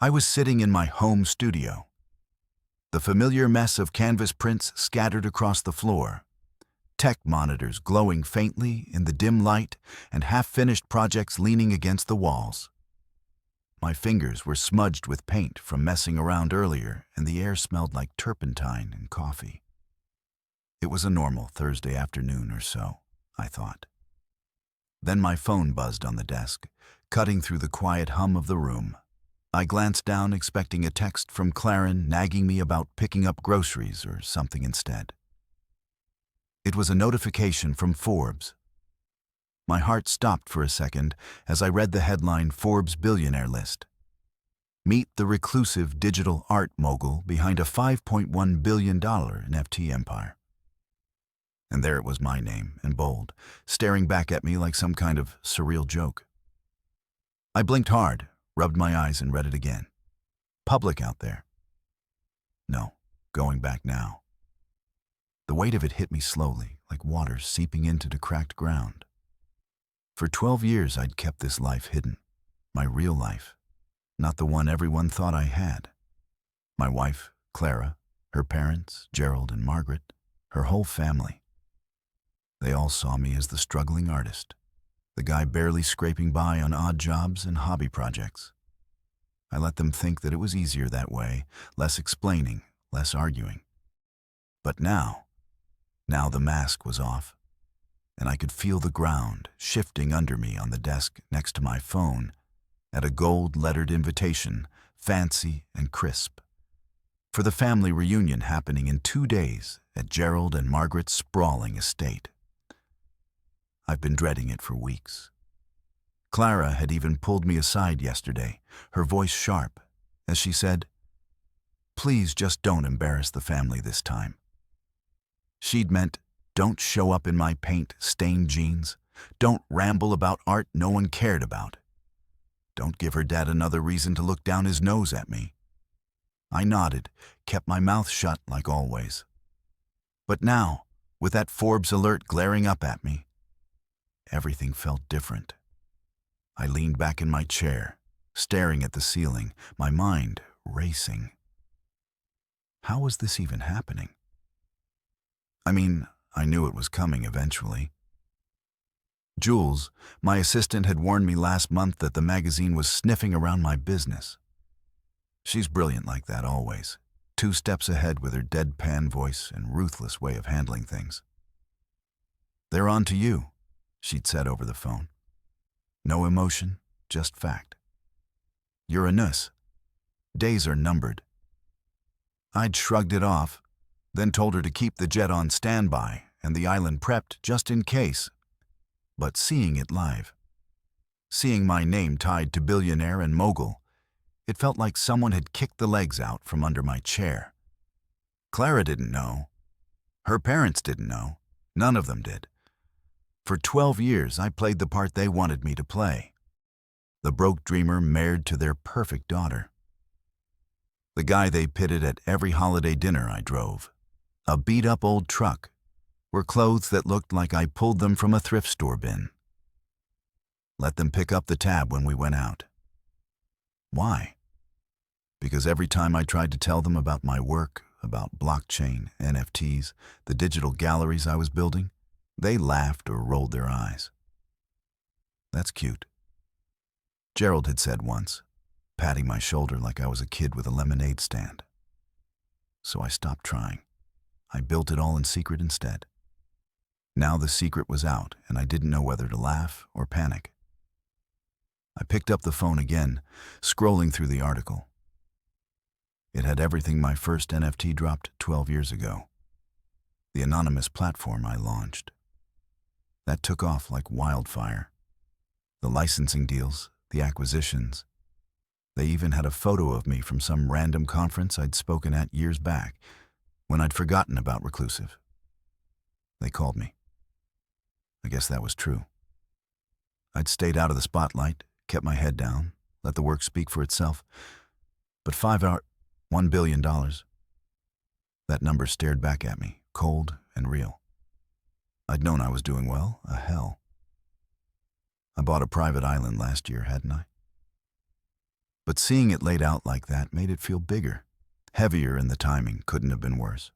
I was sitting in my home studio. The familiar mess of canvas prints scattered across the floor, tech monitors glowing faintly in the dim light, and half-finished projects leaning against the walls. My fingers were smudged with paint from messing around earlier, and the air smelled like turpentine and coffee. It was a normal Thursday afternoon or so, I thought. Then my phone buzzed on the desk, cutting through the quiet hum of the room. I glanced down, expecting a text from Claren nagging me about picking up groceries or something instead. It was a notification from Forbes. My heart stopped for a second as I read the headline Forbes billionaire list. Meet the reclusive digital art mogul behind a $5.1 billion NFT empire. And there it was, my name, in bold, staring back at me like some kind of surreal joke. I blinked hard, rubbed my eyes, and read it again. Public out there. No, going back now. The weight of it hit me slowly, like water seeping into the cracked ground. For 12 years I'd kept this life hidden, my real life, not the one everyone thought I had. My wife, Clara, her parents, Gerald and Margaret, her whole family. They all saw me as the struggling artist, the guy barely scraping by on odd jobs and hobby projects. I let them think that it was easier that way, less explaining, less arguing. But now the mask was off, and I could feel the ground shifting under me on the desk next to my phone at a gold-lettered invitation, fancy and crisp, for the family reunion happening in 2 days at Gerald and Margaret's sprawling estate. I've been dreading it for weeks. Clara had even pulled me aside yesterday, her voice sharp, as she said, "Please just don't embarrass the family this time." She'd meant, don't show up in my paint-stained jeans. Don't ramble about art no one cared about. Don't give her dad another reason to look down his nose at me. I nodded, kept my mouth shut like always. But now, with that Forbes alert glaring up at me, everything felt different. I leaned back in my chair, staring at the ceiling, my mind racing. How was this even happening? I mean, I knew it was coming eventually. Jules, my assistant, had warned me last month that the magazine was sniffing around my business. She's brilliant like that always, 2 steps ahead with her deadpan voice and ruthless way of handling things. "They're on to you," she'd said over the phone. "No emotion, just fact. You're a nuss. Days are numbered." I'd shrugged it off, then told her to keep the jet on standby and the island prepped just in case. But seeing it live, seeing my name tied to billionaire and mogul, it felt like someone had kicked the legs out from under my chair. Clara didn't know. Her parents didn't know. None of them did. For 12 years, I played the part they wanted me to play. The broke dreamer married to their perfect daughter. The guy they pitted at every holiday dinner I drove. A beat-up old truck, were clothes that looked like I pulled them from a thrift store bin. Let them pick up the tab when we went out. Why? Because every time I tried to tell them about my work, about blockchain, NFTs, the digital galleries I was building, they laughed or rolled their eyes. "That's cute," Gerald had said once, patting my shoulder like I was a kid with a lemonade stand. So I stopped trying. I built it all in secret instead. Now the secret was out, and I didn't know whether to laugh or panic. I picked up the phone again, scrolling through the article. It had everything my first NFT dropped 12 years ago. The anonymous platform I launched. That took off like wildfire. The licensing deals, the acquisitions. They even had a photo of me from some random conference I'd spoken at years back, when I'd forgotten about Reclusive. They called me. I guess that was true. I'd stayed out of the spotlight, kept my head down, let the work speak for itself. But $1 billion. That number stared back at me, cold and real. I'd known I was doing well, a hell. I bought a private island last year, hadn't I? But seeing it laid out like that made it feel bigger, heavier, and the timing couldn't have been worse.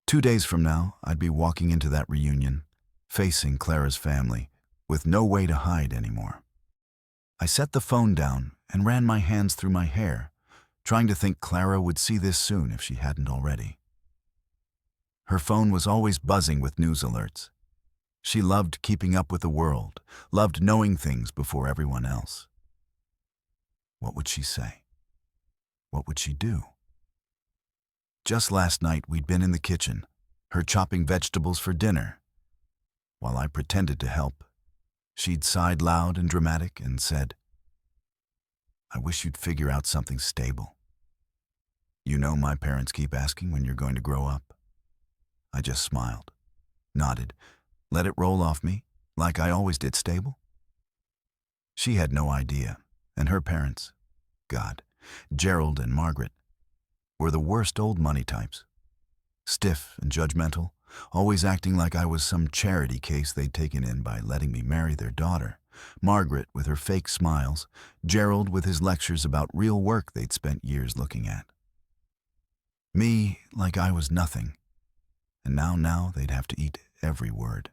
2 days from now, I'd be walking into that reunion, facing Clara's family, with no way to hide anymore. I set the phone down and ran my hands through my hair, trying to think Clara would see this soon if she hadn't already. Her phone was always buzzing with news alerts. She loved keeping up with the world, loved knowing things before everyone else. What would she say? What would she do? Just last night, we'd been in the kitchen, her chopping vegetables for dinner. While I pretended to help, she'd sighed loud and dramatic and said, "I wish you'd figure out something stable. You know my parents keep asking when you're going to grow up." I just smiled, nodded, let it roll off me, like I always did stable. She had no idea, and her parents, God, Gerald and Margaret, were the worst old money types. Stiff and judgmental, always acting like I was some charity case they'd taken in by letting me marry their daughter. Margaret with her fake smiles, Gerald with his lectures about real work they'd spent years looking at. Me like I was nothing, and now they'd have to eat every word.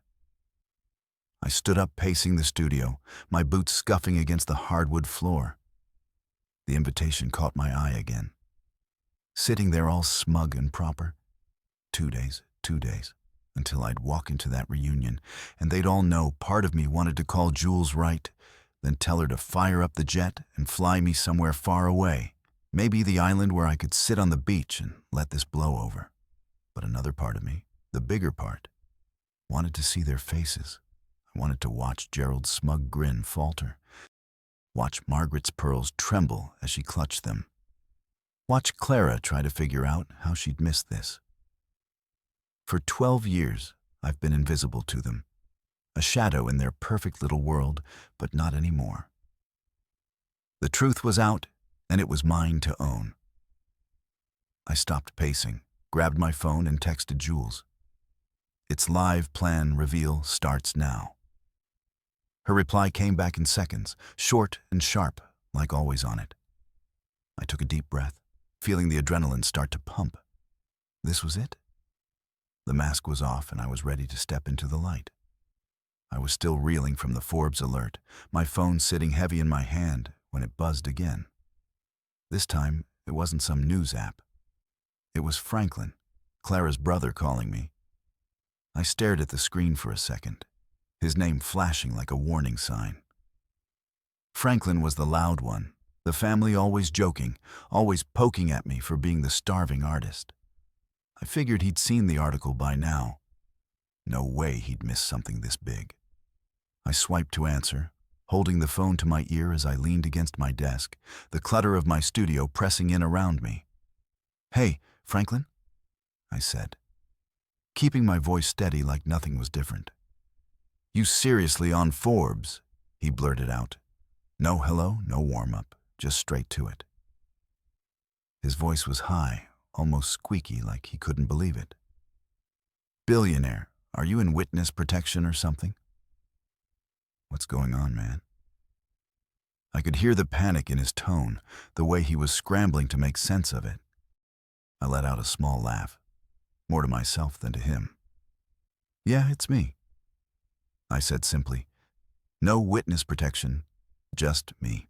I stood up pacing the studio, my boots scuffing against the hardwood floor. The invitation caught my eye again. Sitting there all smug and proper. 2 days, until I'd walk into that reunion, and they'd all know part of me wanted to call Jules right, then tell her to fire up the jet and fly me somewhere far away, maybe the island where I could sit on the beach and let this blow over. But another part of me, the bigger part, wanted to see their faces. I wanted to watch Gerald's smug grin falter, watch Margaret's pearls tremble as she clutched them, watch Clara try to figure out how she'd missed this. For 12 years, I've been invisible to them, a shadow in their perfect little world, but not anymore. The truth was out, and it was mine to own. I stopped pacing, grabbed my phone, and texted Jules. "Its live plan reveal starts now." Her reply came back in seconds, short and sharp, like always on it. I took a deep breath, feeling the adrenaline start to pump. This was it. The mask was off, and I was ready to step into the light. I was still reeling from the Forbes alert, my phone sitting heavy in my hand when it buzzed again. This time, it wasn't some news app. It was Franklin, Clara's brother, calling me. I stared at the screen for a second, his name flashing like a warning sign. Franklin was the loud one, the family always joking, always poking at me for being the starving artist. I figured he'd seen the article by now. No way he'd miss something this big. I swiped to answer, holding the phone to my ear as I leaned against my desk, the clutter of my studio pressing in around me. "Hey, Franklin," I said, keeping my voice steady like nothing was different. "You seriously on Forbes?" he blurted out. No hello, no warm-up, just straight to it. His voice was high, almost squeaky, like he couldn't believe it. "Billionaire, are you in witness protection or something?" "What's going on, man?" I could hear the panic in his tone, the way he was scrambling to make sense of it. I let out a small laugh, more to myself than to him. "Yeah, it's me," I said simply. "No witness protection, just me."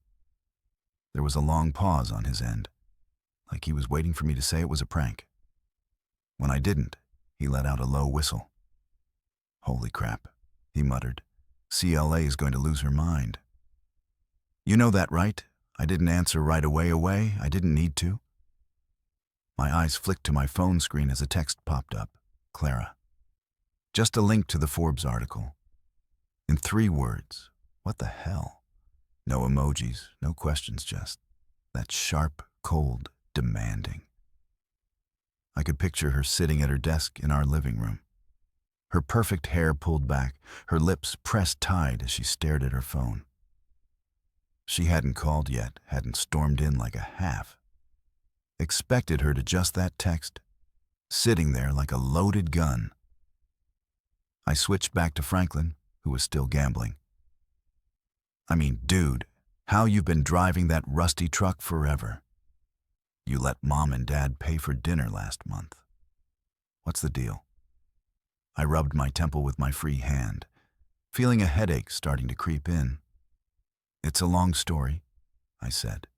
There was a long pause on his end, like he was waiting for me to say it was a prank. When I didn't, he let out a low whistle. "Holy crap," he muttered. "CLA is going to lose her mind." "You know that, right? I didn't answer right away. I didn't need to." My eyes flicked to my phone screen as a text popped up. Clara. Just a link to the Forbes article. In 3 words. What the hell? No emojis, no questions, just that sharp, cold, demanding. I could picture her sitting at her desk in our living room. Her perfect hair pulled back, her lips pressed tight as she stared at her phone. She hadn't called yet, hadn't stormed in like a half. Expected her to just that text, sitting there like a loaded gun. I switched back to Franklin, who was still gambling. "I mean, dude, How you've been driving that rusty truck forever. You let Mom and Dad pay for dinner last month. What's the deal? I rubbed my temple with my free hand, feeling a headache starting to creep in. It's a long story, I said,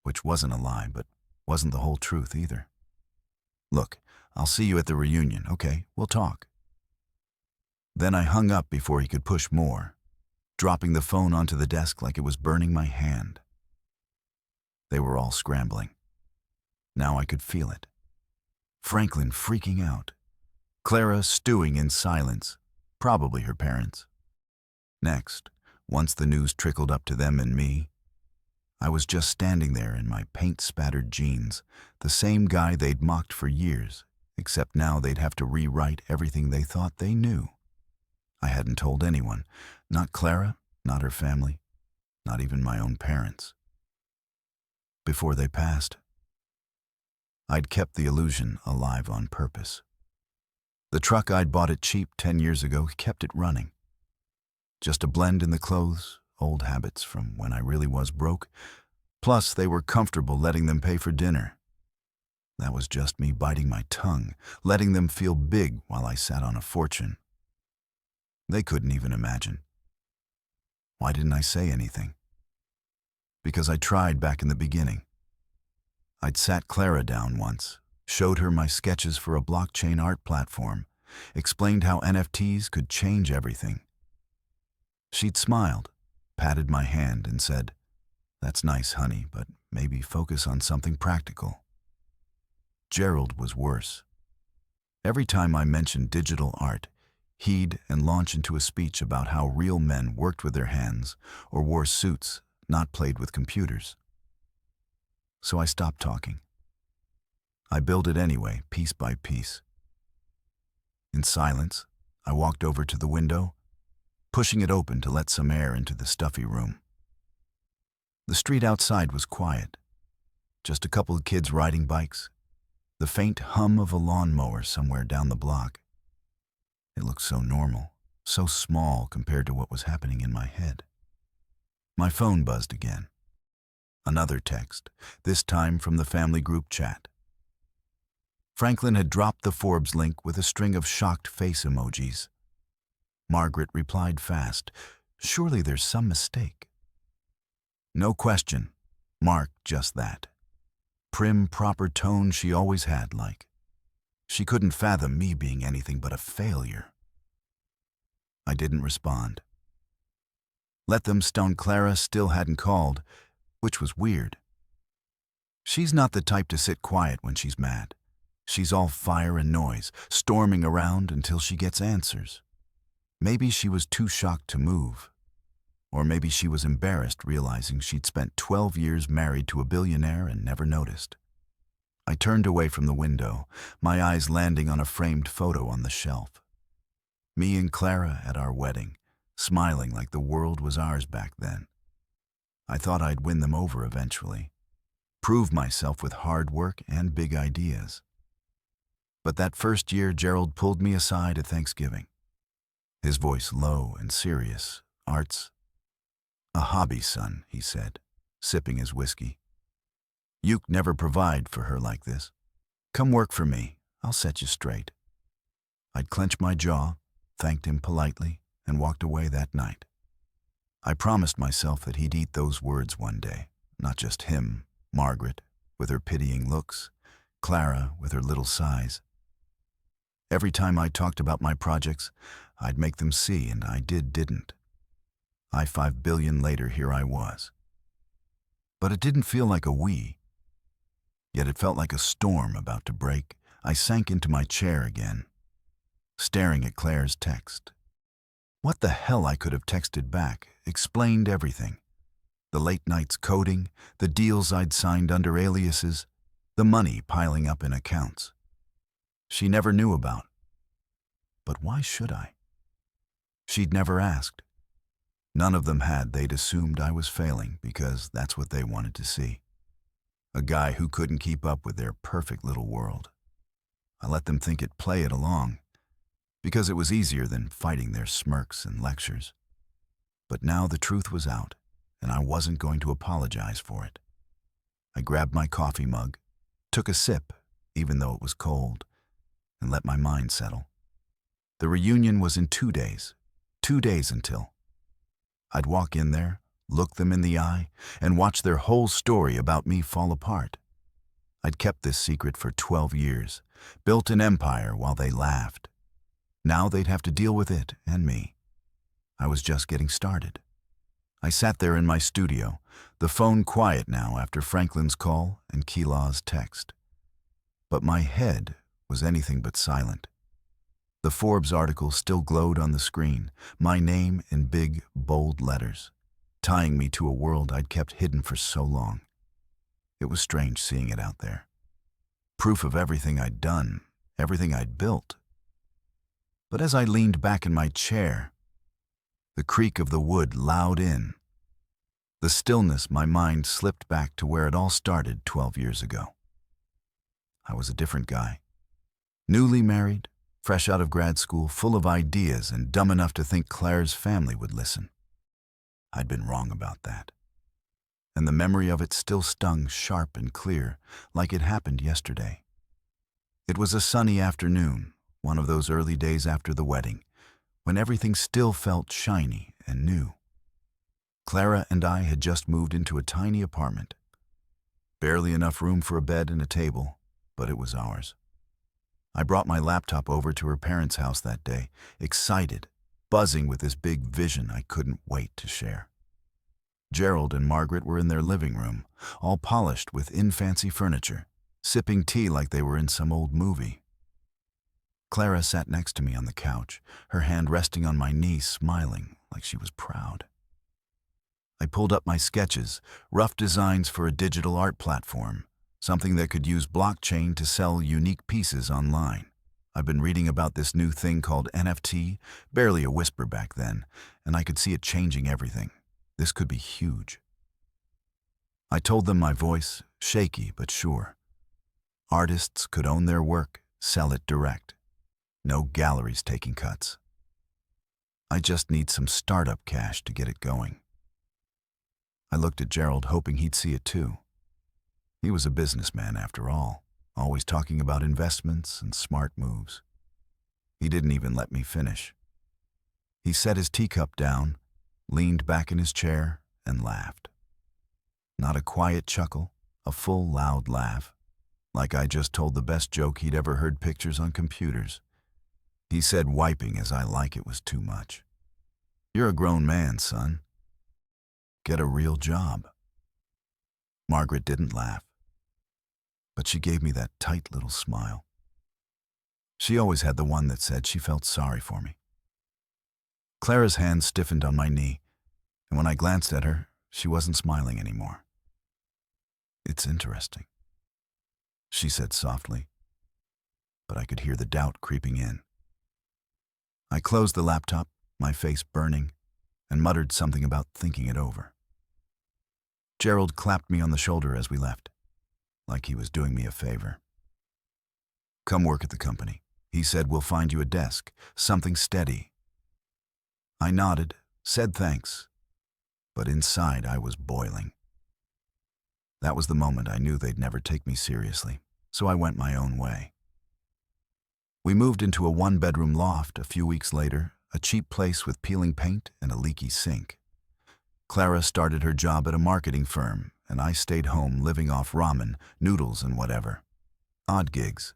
which wasn't a lie, but wasn't the whole truth either. Look, I'll see you at the reunion, okay? We'll talk. Then I hung up before he could push more, dropping the phone onto the desk like it was burning my hand. They were all scrambling. Now I could feel it. Franklin freaking out. Clara stewing in silence, probably her parents. Next, once the news trickled up to them and me, I was just standing there in my paint-spattered jeans, the same guy they'd mocked for years, except now they'd have to rewrite everything they thought they knew. I hadn't told anyone, not Clara, not her family, not even my own parents. Before they passed, I'd kept the illusion alive on purpose. The truck I'd bought it cheap 10 years ago kept it running. Just a blend in the clothes, old habits from when I really was broke, plus they were comfortable letting them pay for dinner. That was just me biting my tongue, letting them feel big while I sat on a fortune. They couldn't even imagine. Why didn't I say anything? Because I tried back in the beginning. I'd sat Clara down once, showed her my sketches for a blockchain art platform, explained how NFTs could change everything. She'd smiled, patted my hand, and said, "That's nice, honey, but maybe focus on something practical." Gerald was worse. Every time I mentioned digital art, he'd launch into a speech about how real men worked with their hands or wore suits, not played with computers. So I stopped talking. I built it anyway, piece by piece. In silence, I walked over to the window, pushing it open to let some air into the stuffy room. The street outside was quiet. Just a couple of kids riding bikes, the faint hum of a lawnmower somewhere down the block. It looked so normal, so small compared to what was happening in my head. My phone buzzed again. Another text, this time from the family group chat. Franklin had dropped the Forbes link with a string of shocked face emojis. Margaret replied fast, "Surely there's some mistake." No question, Mark just that. Prim, proper tone she always had, like. She couldn't fathom me being anything but a failure. I didn't respond. Let them stone Clara still hadn't called, which was weird. She's not the type to sit quiet when she's mad. She's all fire and noise, storming around until she gets answers. Maybe she was too shocked to move. Or maybe she was embarrassed realizing she'd spent 12 years married to a billionaire and never noticed. I turned away from the window, my eyes landing on a framed photo on the shelf. Me and Clara at our wedding, smiling like the world was ours back then. I thought I'd win them over eventually, prove myself with hard work and big ideas. But that first year, Gerald pulled me aside at Thanksgiving. His voice low and serious. "Art's a hobby, son," he said, sipping his whiskey. "You never provide for her like this. Come work for me. I'll set you straight." I'd clench my jaw, thanked him politely, and walked away that night. I promised myself that he'd eat those words one day. Not just him, Margaret, with her pitying looks, Clara with her little sighs. Every time I talked about my projects, I'd make them see, and I didn't. 5 billion later, here I was. But it didn't feel like a we. Yet it felt like a storm about to break. I sank into my chair again, staring at Claire's text. What the hell I could have texted back explained everything. The late nights coding, the deals I'd signed under aliases, the money piling up in accounts. She never knew about. But why should I? She'd never asked. None of them had. They'd assumed I was failing because that's what they wanted to see. A guy who couldn't keep up with their perfect little world. I let them think it, play it along, because it was easier than fighting their smirks and lectures. But now the truth was out. and I wasn't going to apologize for it. I grabbed my coffee mug, took a sip, even though it was cold, and let my mind settle. The reunion was in 2 days. 2 days until. I'd walk in there, look them in the eye, and watch their whole story about me fall apart. I'd kept this secret for 12 years, built an empire while they laughed. Now they'd have to deal with it and me. I was just getting started. I sat there in my studio, the phone quiet now after Franklin's call and Keelaw's text. But my head was anything but silent. The Forbes article still glowed on the screen, my name in big, bold letters, tying me to a world I'd kept hidden for so long. It was strange seeing it out there. Proof of everything I'd done, everything I'd built. But as I leaned back in my chair, the creak of the wood loud in. The stillness, my mind slipped back to where it all started 12 years ago. I was a different guy. Newly married, fresh out of grad school, full of ideas and dumb enough to think Claire's family would listen. I'd been wrong about that. And the memory of it still stung sharp and clear, like it happened yesterday. It was a sunny afternoon, one of those early days after the wedding, when everything still felt shiny and new. Clara and I had just moved into a tiny apartment. Barely enough room for a bed and a table, but it was ours. I brought my laptop over to her parents' house that day, excited, buzzing with this big vision I couldn't wait to share. Gerald and Margaret were in their living room, all polished with fancy furniture, sipping tea like they were in some old movie. Clara sat next to me on the couch, her hand resting on my knee, smiling like she was proud. I pulled up my sketches, rough designs for a digital art platform, something that could use blockchain to sell unique pieces online. I've been reading about this new thing called NFT, barely a whisper back then, and I could see it changing everything. This could be huge. I told them, my voice shaky but sure. Artists could own their work, sell it direct. No galleries taking cuts. I just need some startup cash to get it going. I looked at Gerald, hoping he'd see it too. He was a businessman after all, always talking about investments and smart moves. He didn't even let me finish. He set his teacup down, leaned back in his chair, and laughed. Not a quiet chuckle, a full, loud laugh, like I just told the best joke he'd ever heard pictures on computers. He said, wiping as I like it was too much, "You're a grown man, son. Get a real job." Margaret didn't laugh, but she gave me that tight little smile. She always had the one that said she felt sorry for me. Clara's hand stiffened on my knee, and when I glanced at her, she wasn't smiling anymore. "It's interesting," she said softly, but I could hear the doubt creeping in. I closed the laptop, my face burning, and muttered something about thinking it over. Gerald clapped me on the shoulder as we left, like he was doing me a favor. "Come work at the company," he said. "We'll find you a desk, something steady." I nodded, said thanks, but inside I was boiling. That was the moment I knew they'd never take me seriously, so I went my own way. We moved into a one-bedroom loft a few weeks later, a cheap place with peeling paint and a leaky sink. Clara started her job at a marketing firm, and I stayed home living off ramen, noodles, and whatever. Odd gigs.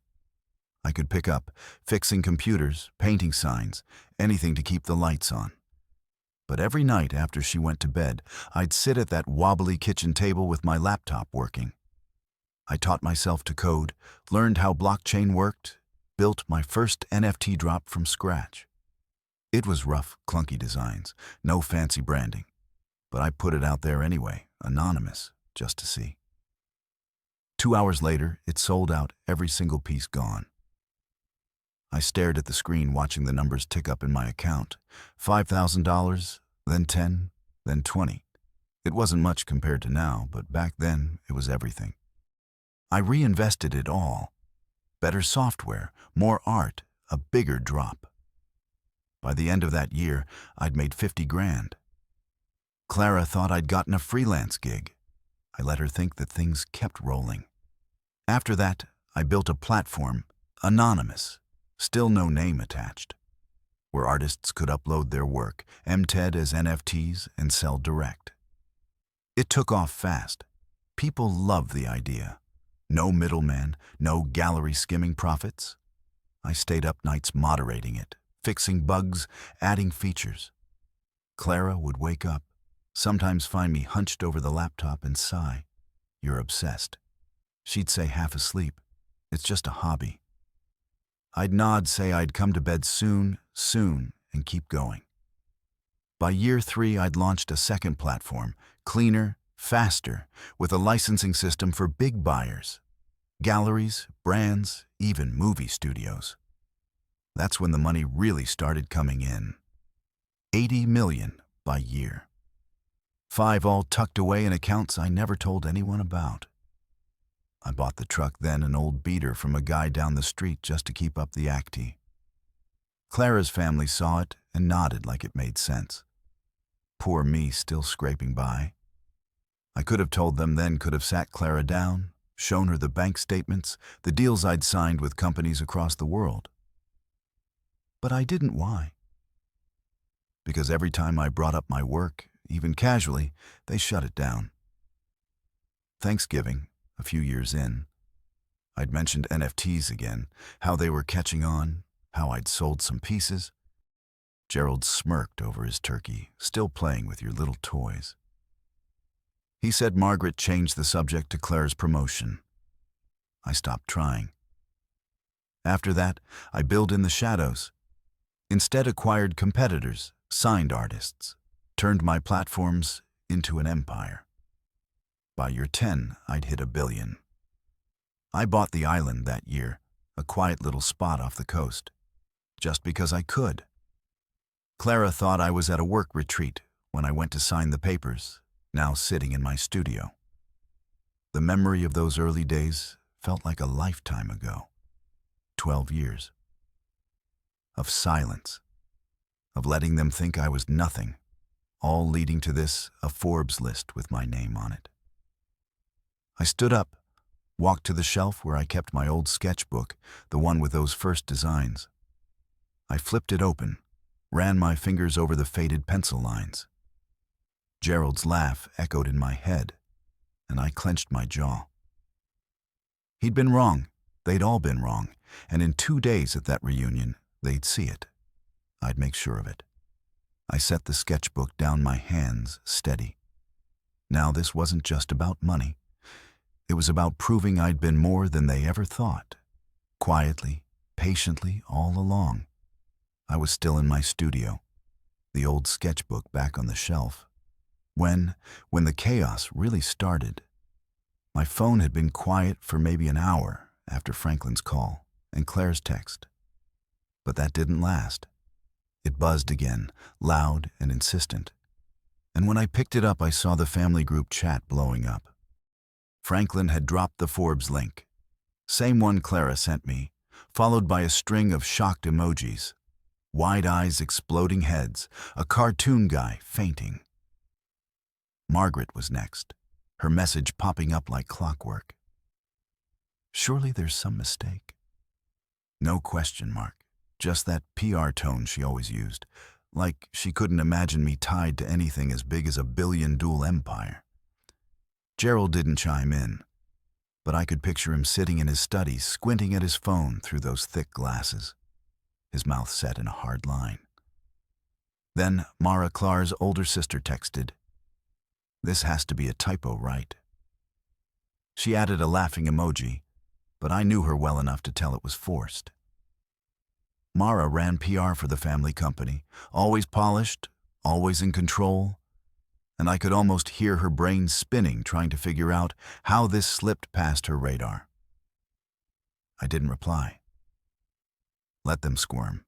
I could pick up, fixing computers, painting signs, anything to keep the lights on. But every night after she went to bed, I'd sit at that wobbly kitchen table with my laptop working. I taught myself to code, learned how blockchain worked, built my first NFT drop from scratch. It was rough, clunky designs, no fancy branding. But I put it out there anyway, anonymous, just to see. 2 hours later, it sold out, every single piece gone. I stared at the screen, watching the numbers tick up in my account. $5,000, then 10, then 20. It wasn't much compared to now, but back then, it was everything. I reinvested it all. Better software, more art, a bigger drop. By the end of that year, I'd made 50 grand. Clara thought I'd gotten a freelance gig. I let her think that things kept rolling. After that, I built a platform, anonymous, still no name attached, where artists could upload their work, MTED as NFTs, and sell direct. It took off fast. People loved the idea. No middleman, no gallery skimming profits. I stayed up nights moderating it, fixing bugs, adding features. Clara would wake up, sometimes find me hunched over the laptop and sigh, "You're obsessed." She'd say half asleep, "It's just a hobby." I'd nod, say I'd come to bed soon, and keep going. By year 3, I'd launched a second platform, cleaner, faster, with a licensing system for big buyers. Galleries, brands, even movie studios. That's when the money really started coming in. 80 million by year. 5 all tucked away in accounts I never told anyone about. I bought the truck, then an old beater from a guy down the street just to keep up the acti. Clara's family saw it and nodded like it made sense. Poor me, still scraping by. I could have told them then, could have sat Clara down, shown her the bank statements, the deals I'd signed with companies across the world. But I didn't. Why? Because every time I brought up my work, even casually, they shut it down. Thanksgiving, a few years in, I'd mentioned NFTs again, how they were catching on, how I'd sold some pieces. Gerald smirked over his turkey, "Still playing with your little toys." He said Margaret changed the subject to Clara's promotion. I stopped trying. After that, I built in the shadows. Instead, acquired competitors, signed artists, turned my platforms into an empire. By year 10, I'd hit $1 billion. I bought the island that year, a quiet little spot off the coast, just because I could. Clara thought I was at a work retreat when I went to sign the papers, now sitting in my studio. The memory of those early days felt like a lifetime ago. 12 years. Of silence. Of letting them think I was nothing, all leading to this, a Forbes list with my name on it. I stood up, walked to the shelf where I kept my old sketchbook, the one with those first designs. I flipped it open, ran my fingers over the faded pencil lines. Gerald's laugh echoed in my head, and I clenched my jaw. He'd been wrong. They'd all been wrong, and in 2 days at that reunion, they'd see it. I'd make sure of it. I set the sketchbook down, my hands steady. Now this wasn't just about money. It was about proving I'd been more than they ever thought. Quietly, patiently, all along. I was still in my studio, the old sketchbook back on the shelf. When the chaos really started, my phone had been quiet for maybe an hour after Franklin's call and Claire's text. But that didn't last. It buzzed again, loud and insistent. And when I picked it up, I saw the family group chat blowing up. Franklin had dropped the Forbes link, same one Clara sent me, followed by a string of shocked emojis. Wide eyes, exploding heads, a cartoon guy fainting. Margaret was next, her message popping up like clockwork. Surely there's some mistake. No question mark, just that PR tone she always used, like she couldn't imagine me tied to anything as big as a billion-dual empire. Gerald didn't chime in, but I could picture him sitting in his study, squinting at his phone through those thick glasses, his mouth set in a hard line. Then Mara, Clara's older sister, texted, "This has to be a typo, right?" She added a laughing emoji, but I knew her well enough to tell it was forced. Mara ran PR for the family company, always polished, always in control, and I could almost hear her brain spinning trying to figure out how this slipped past her radar. I didn't reply. Let them squirm.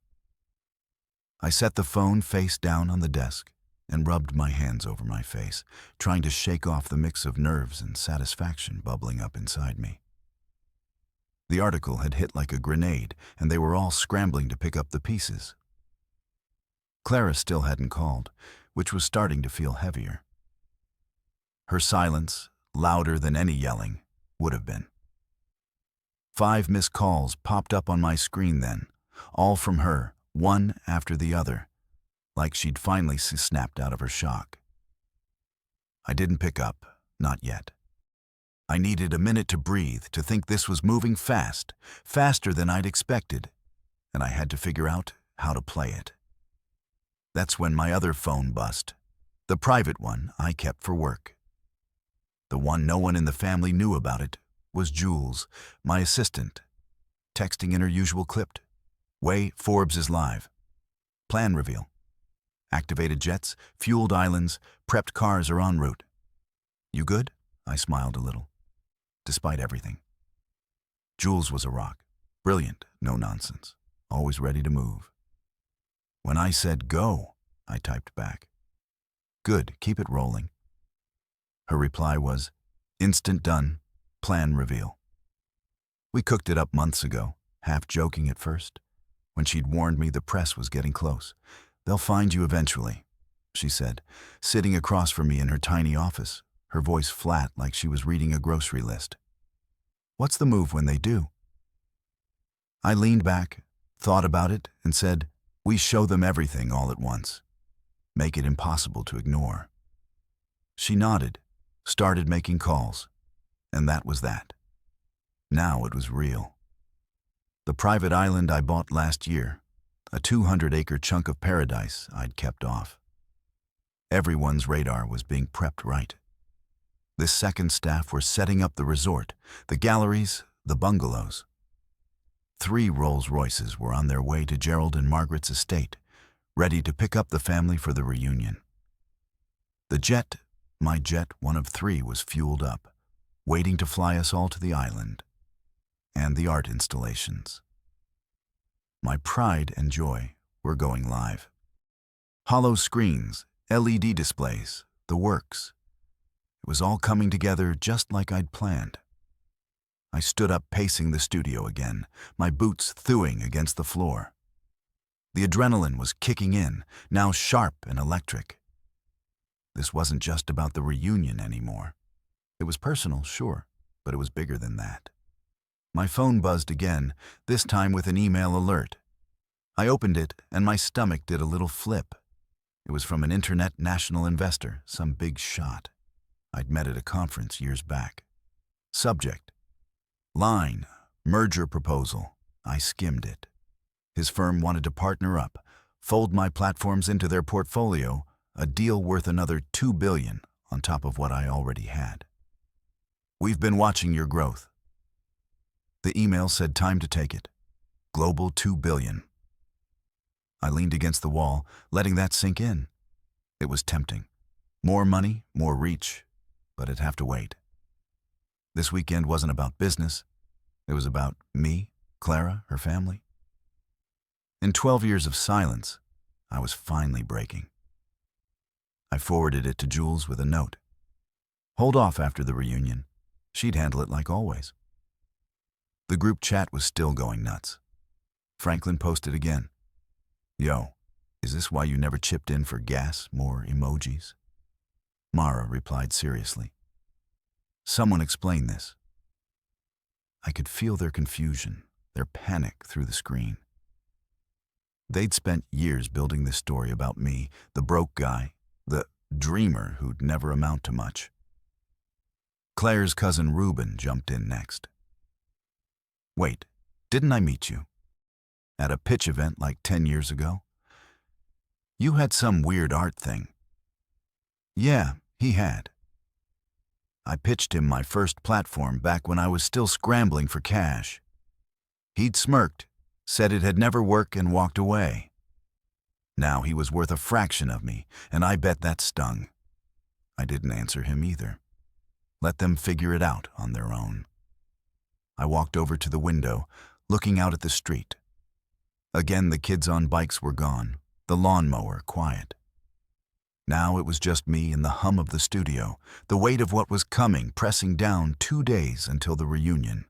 I set the phone face down on the desk and rubbed my hands over my face, trying to shake off the mix of nerves and satisfaction bubbling up inside me. The article had hit like a grenade, and they were all scrambling to pick up the pieces. Clara still hadn't called, which was starting to feel heavier. Her silence, louder than any yelling, would have been. 5 missed calls popped up on my screen then, all from her, one after the other, like she'd finally snapped out of her shock. I didn't pick up, not yet. I needed a minute to breathe, to think this was moving fast, faster than I'd expected, and I had to figure out how to play it. That's when my other phone buzzed, the private one I kept for work. The one no one in the family knew about it was Jules, my assistant, texting in her usual clip. Way, Forbes is live. Plan reveal. Activated jets, fueled islands, prepped cars are en route. You good? I smiled a little, despite everything. Jules was a rock. Brilliant, no nonsense, always ready to move. When I said go, I typed back. Good, keep it rolling. Her reply was, instant done, plan reveal. We cooked it up months ago, half joking at first, when she'd warned me the press was getting close. They'll find you eventually, she said, sitting across from me in her tiny office, her voice flat like she was reading a grocery list. What's the move when they do? I leaned back, thought about it, and said, we show them everything all at once. Make it impossible to ignore. She nodded, started making calls, and that was that. Now it was real. The private island I bought last year, a 200-acre chunk of paradise I'd kept off. Everyone's radar was being prepped right. This second staff were setting up the resort, the galleries, the bungalows. 3 Rolls-Royces were on their way to Gerald and Margaret's estate, ready to pick up the family for the reunion. The jet, my jet, one of 3, was fueled up, waiting to fly us all to the island, and the art installations. My pride and joy were going live. Hollow screens, LED displays, the works. It was all coming together just like I'd planned. I stood up pacing the studio again, my boots thewing against the floor. The adrenaline was kicking in, now sharp and electric. This wasn't just about the reunion anymore. It was personal, sure, but it was bigger than that. My phone buzzed again, this time with an email alert. I opened it, and my stomach did a little flip. It was from an internet national investor, some big shot. I'd met at a conference years back. Subject: line, merger proposal. I skimmed it. His firm wanted to partner up, fold my platforms into their portfolio, a deal worth another $2 billion on top of what I already had. We've been watching your growth. The email said time to take it. Global $2 billion. I leaned against the wall, letting that sink in. It was tempting. More money, more reach, but it'd have to wait. This weekend wasn't about business. It was about me, Clara, her family. In 12 years of silence, I was finally breaking. I forwarded it to Jules with a note. Hold off after the reunion. She'd handle it like always. The group chat was still going nuts. Franklin posted again. Yo, is this why you never chipped in for gas, more emojis? Mara replied seriously. Someone explain this. I could feel their confusion, their panic through the screen. They'd spent years building this story about me, the broke guy, the dreamer who'd never amount to much. Claire's cousin Reuben jumped in next. Wait, didn't I meet you? At a pitch event like 10 years ago? You had some weird art thing. Yeah, he had. I pitched him my first platform back when I was still scrambling for cash. He'd smirked, said it had never worked, and walked away. Now he was worth a fraction of me, and I bet that stung. I didn't answer him either. Let them figure it out on their own. I walked over to the window, looking out at the street. Again, the kids on bikes were gone, the lawnmower quiet. Now it was just me and the hum of the studio, the weight of what was coming pressing down 2 days until the reunion.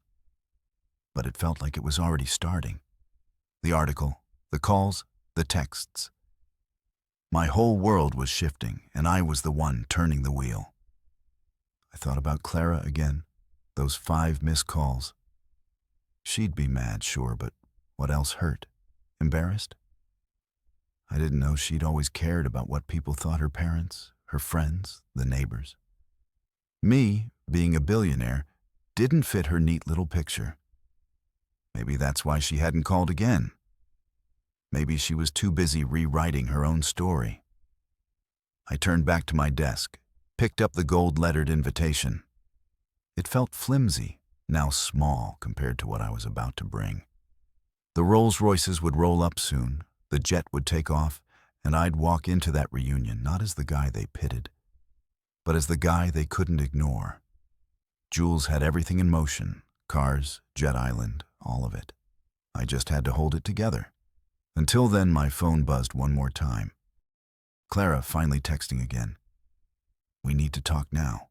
But it felt like it was already starting. The article, the calls, the texts. My whole world was shifting, and I was the one turning the wheel. I thought about Clara again. Those 5 missed calls. She'd be mad, sure, but what else hurt? Embarrassed? I didn't know she'd always cared about what people thought, her parents, her friends, the neighbors. Me, being a billionaire, didn't fit her neat little picture. Maybe that's why she hadn't called again. Maybe she was too busy rewriting her own story. I turned back to my desk, picked up the gold-lettered invitation. It felt flimsy, now small compared to what I was about to bring. The Rolls-Royces would roll up soon, the jet would take off, and I'd walk into that reunion not as the guy they pitted, but as the guy they couldn't ignore. Jules had everything in motion, cars, jet island, all of it. I just had to hold it together. Until then, my phone buzzed one more time. Clara finally texting again. "We need to talk now."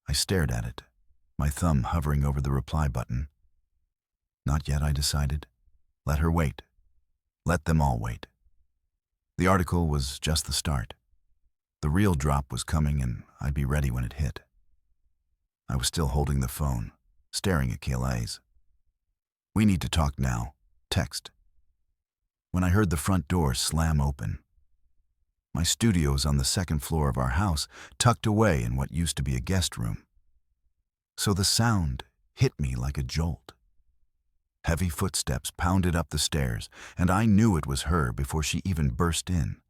I stared at it, my thumb hovering over the reply button. Not yet, I decided. Let her wait. Let them all wait. The article was just the start. The real drop was coming, and I'd be ready when it hit. I was still holding the phone, staring at Kayla's. "We need to talk now. Text." When I heard the front door slam open. My studio is on the 2nd floor of our house, tucked away in what used to be a guest room. So the sound hit me like a jolt. Heavy footsteps pounded up the stairs, and I knew it was her before she even burst in.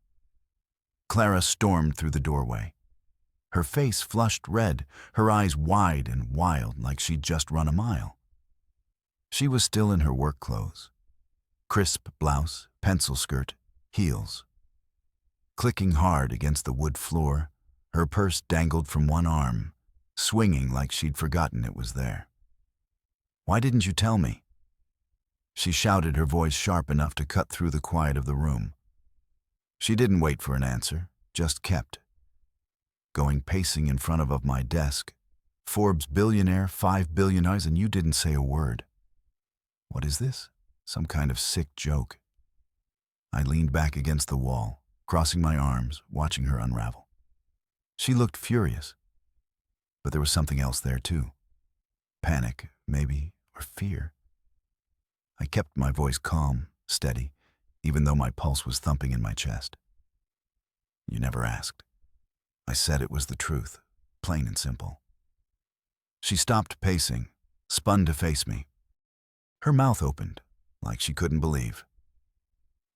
Clara stormed through the doorway. Her face flushed red, her eyes wide and wild like she'd just run a mile. She was still in her work clothes. Crisp blouse, pencil skirt, heels. Clicking hard against the wood floor, her purse dangled from one arm, swinging like she'd forgotten it was there. "Why didn't you tell me?" She shouted, her voice sharp enough to cut through the quiet of the room. She didn't wait for an answer, just kept. Going pacing in front of my desk. "Forbes billionaire, 5 billion eyes, and you didn't say a word. What is this? Some kind of sick joke." I leaned back against the wall, crossing my arms, watching her unravel. She looked furious. But there was something else there too. Panic, maybe, or fear. I kept my voice calm, steady, even though my pulse was thumping in my chest. "You never asked." I said it was the truth, plain and simple. She stopped pacing, spun to face me. Her mouth opened, like she couldn't believe.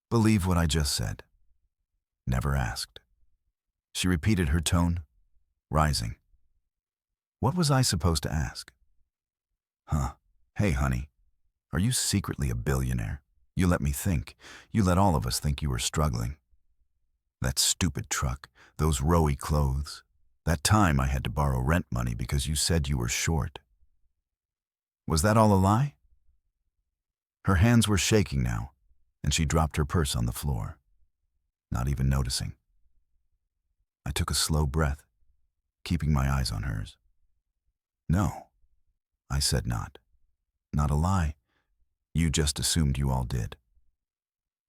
Believe what I just said. Never asked. She repeated, her tone rising. What was I supposed to ask? Hey, honey, are you secretly a billionaire? You let me think. You let all of us think you were struggling. That stupid truck, those rowy clothes, that time I had to borrow rent money because you said you were short. Was that all a lie? Her hands were shaking now, and she dropped her purse on the floor, not even noticing. I took a slow breath, keeping my eyes on hers. No, I said not. Not a lie. You just assumed you all did.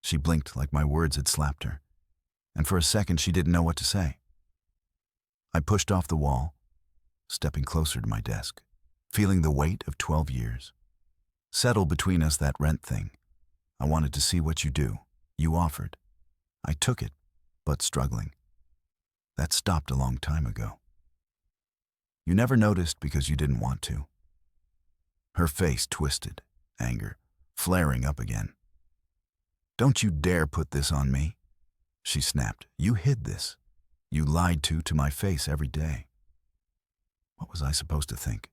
She blinked like my words had slapped her, and for a second she didn't know what to say. I pushed off the wall, stepping closer to my desk, feeling the weight of 12 years. Settle between us that rent thing. I wanted to see what you do. You offered. I took it, but struggling. That stopped a long time ago. You never noticed because you didn't want to. Her face twisted, anger flaring up again. Don't you dare put this on me, she snapped. You hid this. You lied to my face every day. What was I supposed to think?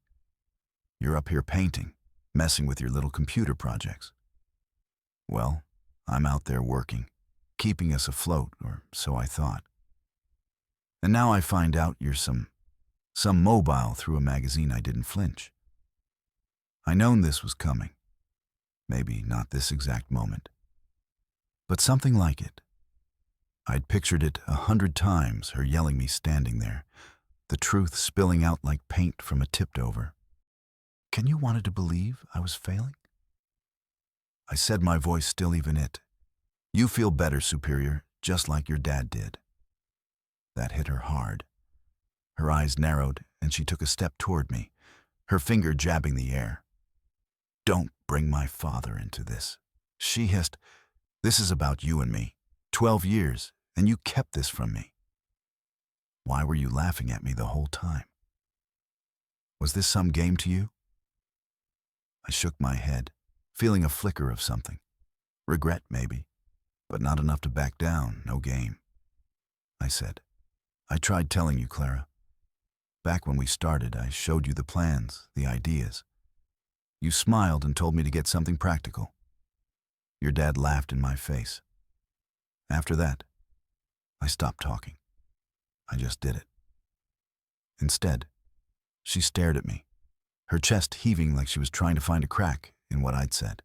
You're up here painting, messing with your little computer projects. Well, I'm out there working, keeping us afloat, or so I thought. And now I find out you're some mobile through a magazine. I didn't flinch. I known this was coming. Maybe not this exact moment, but something like it. I'd pictured it 100 times, her yelling me standing there, the truth spilling out like paint from a tipped over. Can you wanted to believe I was failing? I said, my voice still even it. You feel better, superior, just like your dad did. That hit her hard. Her eyes narrowed, and she took a step toward me, her finger jabbing the air. "Don't bring my father into this," she hissed. "This is about you and me. 12 years, and you kept this from me. Why were you laughing at me the whole time? Was this some game to you?" I shook my head, feeling a flicker of something. Regret, maybe, but not enough to back down. No game. I said, "I tried telling you, Clara. Back when we started, I showed you the plans, the ideas. You smiled and told me to get something practical. Your dad laughed in my face. After that, I stopped talking. I just did it." Instead, she stared at me, her chest heaving like she was trying to find a crack in what I'd said.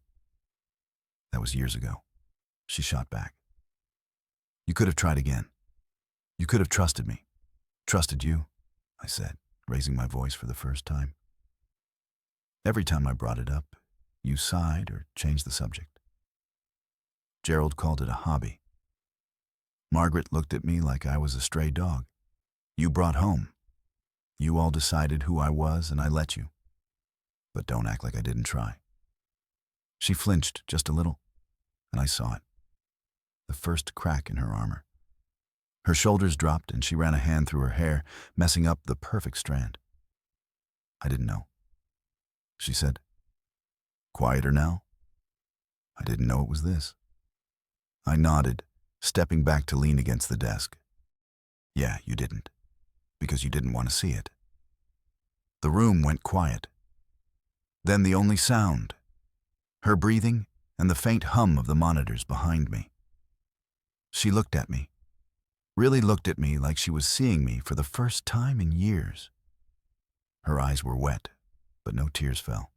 "That was years ago," she shot back. "You could have tried again. You could have trusted me." "Trusted you," I said, raising my voice for the first time. "Every time I brought it up, you sighed or changed the subject. Gerald called it a hobby. Margaret looked at me like I was a stray dog. You brought home. You all decided who I was, and I let you. But don't act like I didn't try." She flinched just a little, and I saw it. The first crack in her armor. Her shoulders dropped, and she ran a hand through her hair, messing up the perfect strand. "I didn't know," she said. "Quieter now?" "I didn't know it was this." I nodded, stepping back to lean against the desk. "Yeah, you didn't, because you didn't want to see it." The room went quiet. Then the only sound, her breathing and the faint hum of the monitors behind me. She looked at me, really looked at me like she was seeing me for the first time in years. Her eyes were wet, but no tears fell.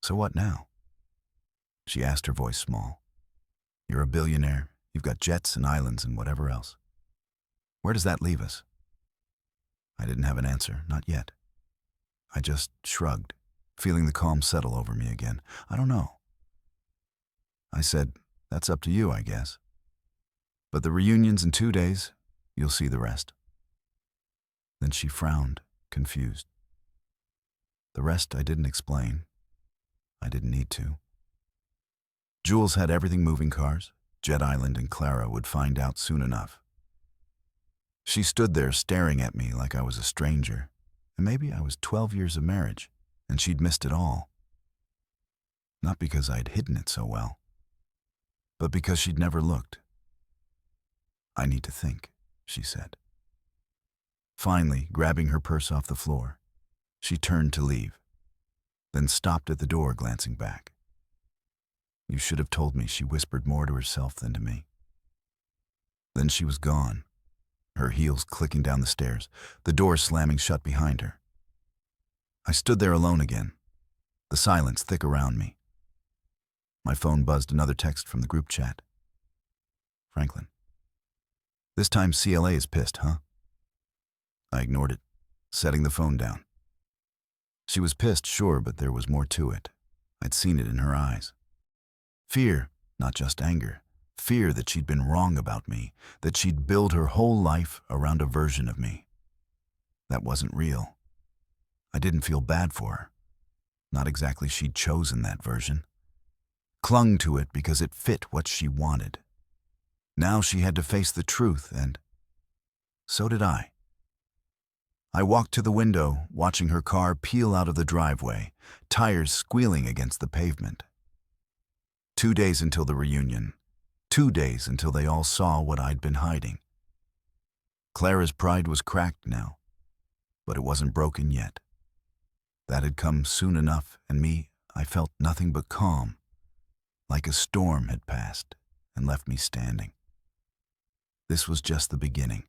"So what now?" she asked, her voice small. "You're a billionaire. You've got jets and islands and whatever else. Where does that leave us?" I didn't have an answer, not yet. I just shrugged, feeling the calm settle over me again. "I don't know." I said, "That's up to you, I guess. But the reunion's in 2 days. You'll see the rest." Then she frowned, confused. The rest I didn't explain. I didn't need to. Jules had everything moving cars. Jet Island and Clara would find out soon enough. She stood there staring at me like I was a stranger, and maybe I was 12 years of marriage, and she'd missed it all. Not because I'd hidden it so well, but because she'd never looked. "I need to think," she said. Finally, grabbing her purse off the floor, she turned to leave, then stopped at the door, glancing back. "You should have told me," she whispered more to herself than to me. Then she was gone, her heels clicking down the stairs, the door slamming shut behind her. I stood there alone again, the silence thick around me. My phone buzzed another text from the group chat. "Franklin. This time CLA is pissed, huh?" I ignored it, setting the phone down. She was pissed, sure, but there was more to it. I'd seen it in her eyes. Fear, not just anger. Fear that she'd been wrong about me, that she'd built her whole life around a version of me. That wasn't real. I didn't feel bad for her. Not exactly she'd chosen that version. Clung to it because it fit what she wanted. Now she had to face the truth, and so did I. I walked to the window, watching her car peel out of the driveway, tires squealing against the pavement. 2 days until the reunion. 2 days until they all saw what I'd been hiding. Clara's pride was cracked now, but it wasn't broken yet. That had come soon enough, and me, I felt nothing but calm, like a storm had passed and left me standing. This was just the beginning.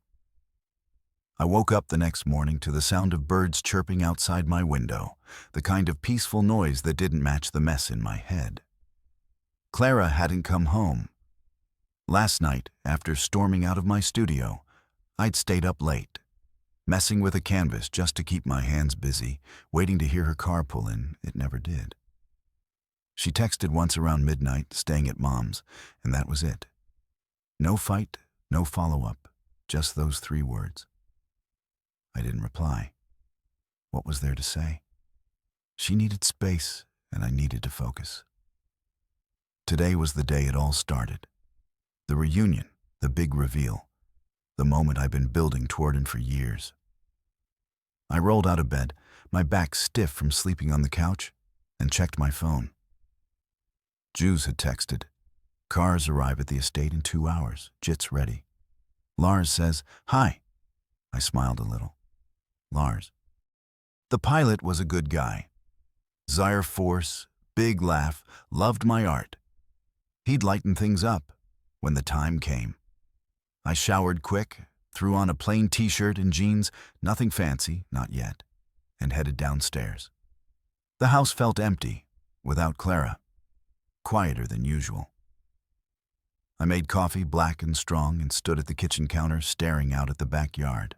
I woke up the next morning to the sound of birds chirping outside my window, the kind of peaceful noise that didn't match the mess in my head. Clara hadn't come home. Last night, after storming out of my studio, I'd stayed up late, messing with a canvas just to keep my hands busy, waiting to hear her car pull in. It never did. She texted once around midnight, staying at Mom's, and that was it. No fight, no follow-up, just those 3 words. I didn't reply. What was there to say? She needed space, and I needed to focus. Today was the day it all started. The reunion, the big reveal, the moment I've been building toward for years. I rolled out of bed, my back stiff from sleeping on the couch, and checked my phone. Jews had texted. Cars arrive at the estate in 2 hours. Jit's ready. Lars says, "Hi." I smiled a little. Lars. The pilot was a good guy. Zaire force, big laugh, loved my art. He'd lighten things up when the time came. I showered quick, threw on a plain t-shirt and jeans, nothing fancy, not yet, and headed downstairs. The house felt empty, without Clara, quieter than usual. I made coffee black and strong and stood at the kitchen counter staring out at the backyard.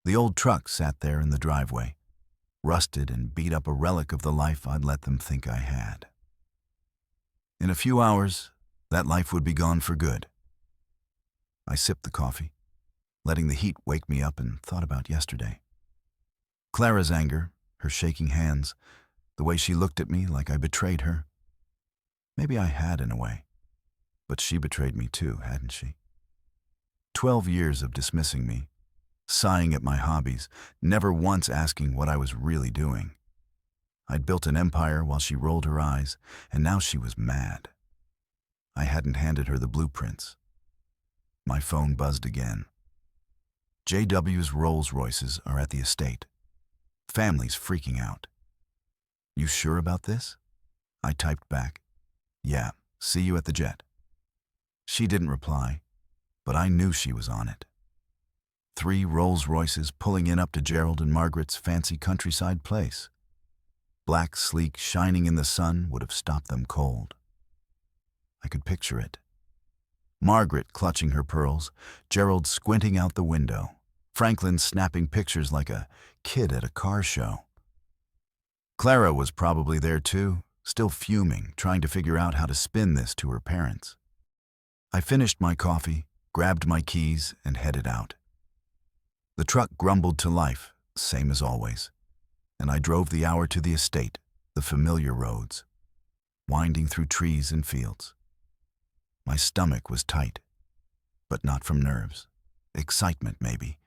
The old truck sat there in the driveway, rusted and beat up, a relic of the life I'd let them think I had. In a few hours, that life would be gone for good. I sipped the coffee, letting the heat wake me up, and thought about yesterday. Clara's anger, her shaking hands, the way she looked at me like I betrayed her. Maybe I had in a way, but she betrayed me too, hadn't she? 12 years of dismissing me, sighing at my hobbies, never once asking what I was really doing. I'd built an empire while she rolled her eyes, and now she was mad. I hadn't handed her the blueprints. My phone buzzed again. JW's Rolls-Royces are at the estate. Family's freaking out. "You sure about this?" I typed back. "Yeah, see you at the jet." She didn't reply, but I knew she was on it. 3 Rolls-Royces pulling in up to Gerald and Margaret's fancy countryside place. Black, sleek, shining in the sun would have stopped them cold. I could picture it. Margaret clutching her pearls, Gerald squinting out the window, Franklin snapping pictures like a kid at a car show. Clara was probably there too, still fuming, trying to figure out how to spin this to her parents. I finished my coffee, grabbed my keys, and headed out. The truck grumbled to life, same as always, and I drove the hour to the estate, the familiar roads, winding through trees and fields. My stomach was tight, but not from nerves. Excitement, maybe,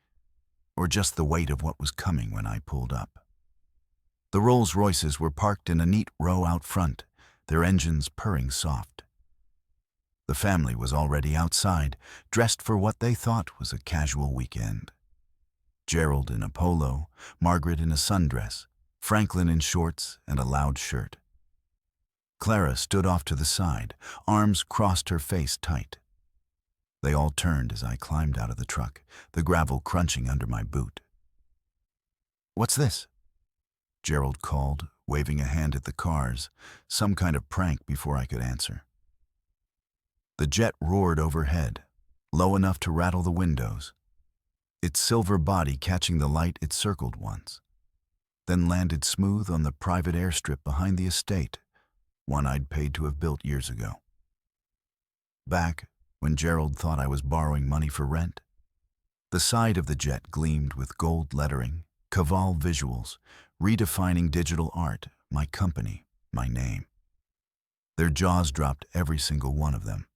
or just the weight of what was coming when I pulled up. The Rolls-Royces were parked in a neat row out front, their engines purring soft. The family was already outside, dressed for what they thought was a casual weekend. Gerald in a polo, Margaret in a sundress, Franklin in shorts and a loud shirt. Clara stood off to the side, arms crossed, her face tight. They all turned as I climbed out of the truck, the gravel crunching under my boot. "What's this?" Gerald called, waving a hand at the cars, some kind of prank before I could answer. The jet roared overhead, low enough to rattle the windows. Its silver body catching the light it circled once, then landed smooth on the private airstrip behind the estate, one I'd paid to have built years ago. Back when Gerald thought I was borrowing money for rent, the side of the jet gleamed with gold lettering, Caval visuals, redefining digital art, my company, my name. Their jaws dropped, every single one of them.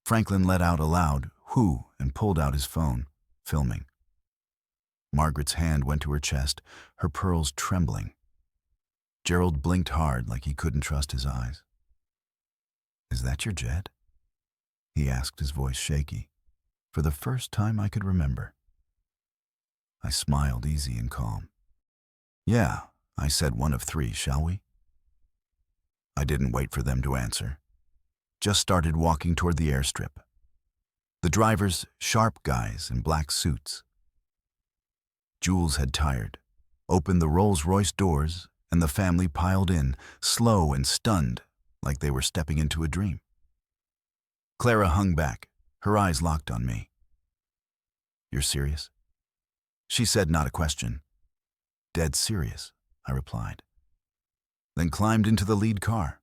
Franklin let out a loud whoo and pulled out his phone, filming. Margaret's hand went to her chest, her pearls trembling. Gerald blinked hard like he couldn't trust his eyes. "Is that your jet?" he asked, his voice shaky, for the first time I could remember. I smiled, easy and calm. "Yeah," I said, "one of 3, shall we?" I didn't wait for them to answer. Just started walking toward the airstrip. The drivers, sharp guys in black suits. Jules had tired, opened the Rolls-Royce doors, and the family piled in, slow and stunned, like they were stepping into a dream. Clara hung back, her eyes locked on me. "You're serious?" She said, not a question. "Dead serious," I replied. Then climbed into the lead car.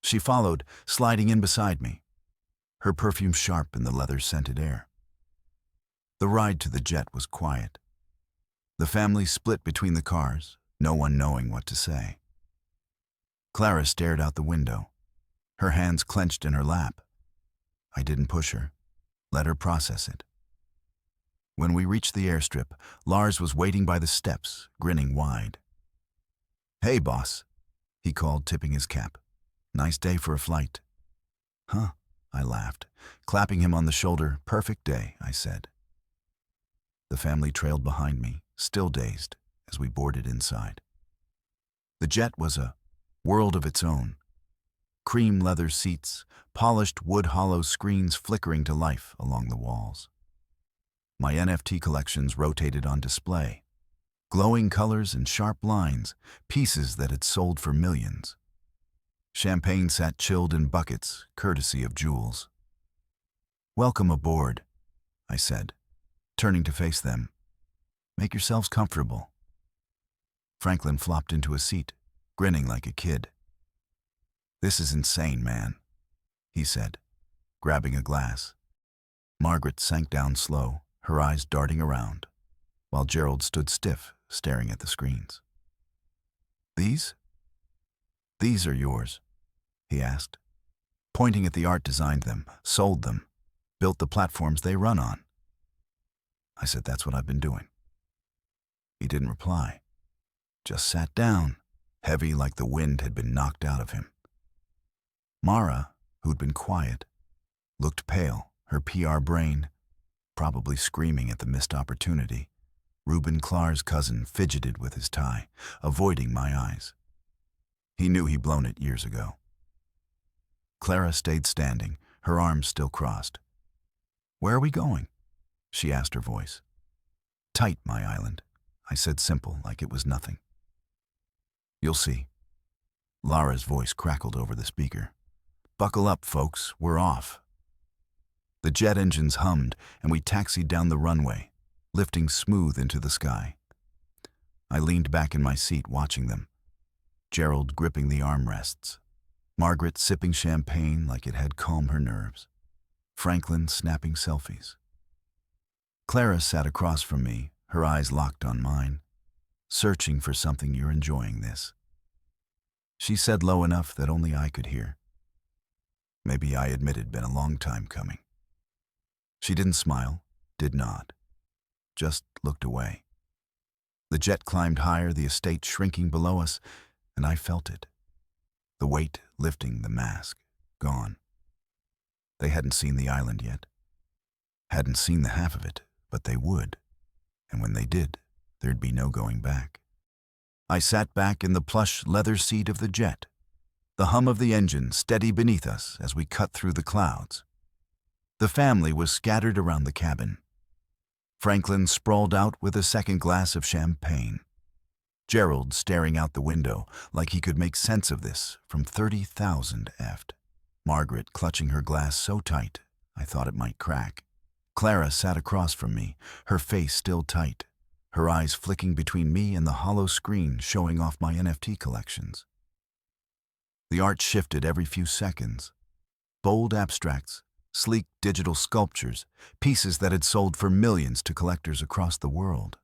She followed, sliding in beside me, her perfume sharp in the leather-scented air. The ride to the jet was quiet. The family split between the cars, no one knowing what to say. Clara stared out the window, her hands clenched in her lap. I didn't push her, let her process it. When we reached the airstrip, Lars was waiting by the steps, grinning wide. "Hey, boss," he called, tipping his cap. "Nice day for a flight." "Huh," I laughed, clapping him on the shoulder. "Perfect day," I said. The family trailed behind me, still dazed, as we boarded inside. The jet was a world of its own. Cream leather seats, polished wood hollow screens flickering to life along the walls. My NFT collections rotated on display. Glowing colors and sharp lines, pieces that had sold for millions. Champagne sat chilled in buckets, courtesy of Jules. "Welcome aboard," I said, turning to face them. "Make yourselves comfortable." Franklin flopped into a seat, grinning like a kid. "This is insane, man," he said, grabbing a glass. Margaret sank down slow, her eyes darting around, while Gerald stood stiff, staring at the screens. These are yours," he asked, pointing at the art designed them, sold them, built the platforms they run on. I said, "That's what I've been doing." He didn't reply, just sat down, heavy like the wind had been knocked out of him. Mara, who'd been quiet, looked pale, her PR brain probably screaming at the missed opportunity. Reuben Clar's cousin fidgeted with his tie, avoiding my eyes. He knew he'd blown it years ago. Clara stayed standing, her arms still crossed. "Where are we going?" she asked, her voice tight. "My island," I said, simple, like it was nothing. "You'll see." Lara's voice crackled over the speaker. "Buckle up, folks, we're off." The jet engines hummed, and we taxied down the runway, lifting smooth into the sky. I leaned back in my seat, watching them. Gerald gripping the armrests, Margaret sipping champagne like it had calmed her nerves, Franklin snapping selfies. Clara sat across from me, her eyes locked on mine. "Searching for something, you're enjoying this," she said low enough that only I could hear. Maybe I admitted been a long time coming. She didn't smile, did not, just looked away. The jet climbed higher, the estate shrinking below us, and I felt it. The weight lifting, the mask gone. They hadn't seen the island yet. Hadn't seen the half of it, but they would. And when they did, there'd be no going back. I sat back in the plush leather seat of the jet, the hum of the engine steady beneath us as we cut through the clouds. The family was scattered around the cabin. Franklin sprawled out with a second glass of champagne. Gerald staring out the window like he could make sense of this from 30,000 aft. Margaret clutching her glass so tight I thought it might crack. Clara sat across from me, her face still tight, her eyes flicking between me and the hollow screen showing off my NFT collections. The art shifted every few seconds. Bold abstracts, sleek digital sculptures, pieces that had sold for millions to collectors across the world.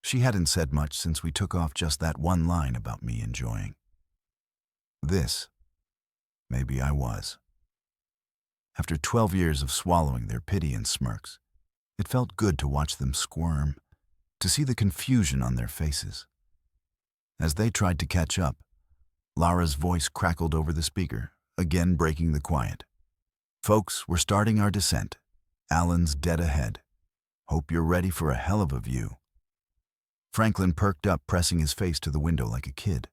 She hadn't said much since we took off, just that one line about me enjoying. This, maybe I was. After 12 years of swallowing their pity and smirks, it felt good to watch them squirm, to see the confusion on their faces. As they tried to catch up, Lara's voice crackled over the speaker, again breaking the quiet. "Folks, we're starting our descent. Alan's dead ahead. Hope you're ready for a hell of a view." Franklin perked up, pressing his face to the window like a kid,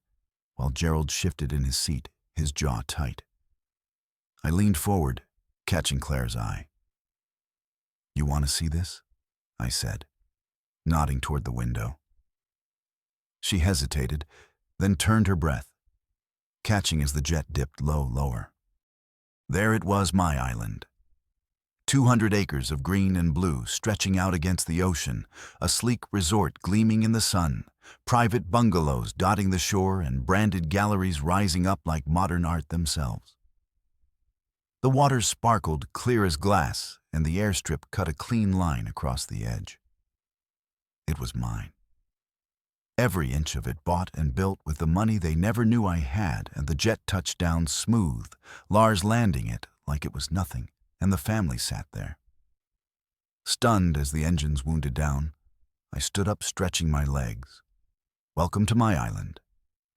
while Gerald shifted in his seat, his jaw tight. I leaned forward, catching Claire's eye. "You want to see this?" I said, nodding toward the window. She hesitated, then turned her breath, catching as the jet dipped lower. There it was, my island. 200 acres of green and blue stretching out against the ocean, a sleek resort gleaming in the sun, private bungalows dotting the shore and branded galleries rising up like modern art themselves. The water sparkled clear as glass, and the airstrip cut a clean line across the edge. It was mine. Every inch of it bought and built with the money they never knew I had, and the jet touched down smooth, Lars landing it like it was nothing, and the family sat there. Stunned as the engines wounded down, I stood up stretching my legs. "Welcome to my island,"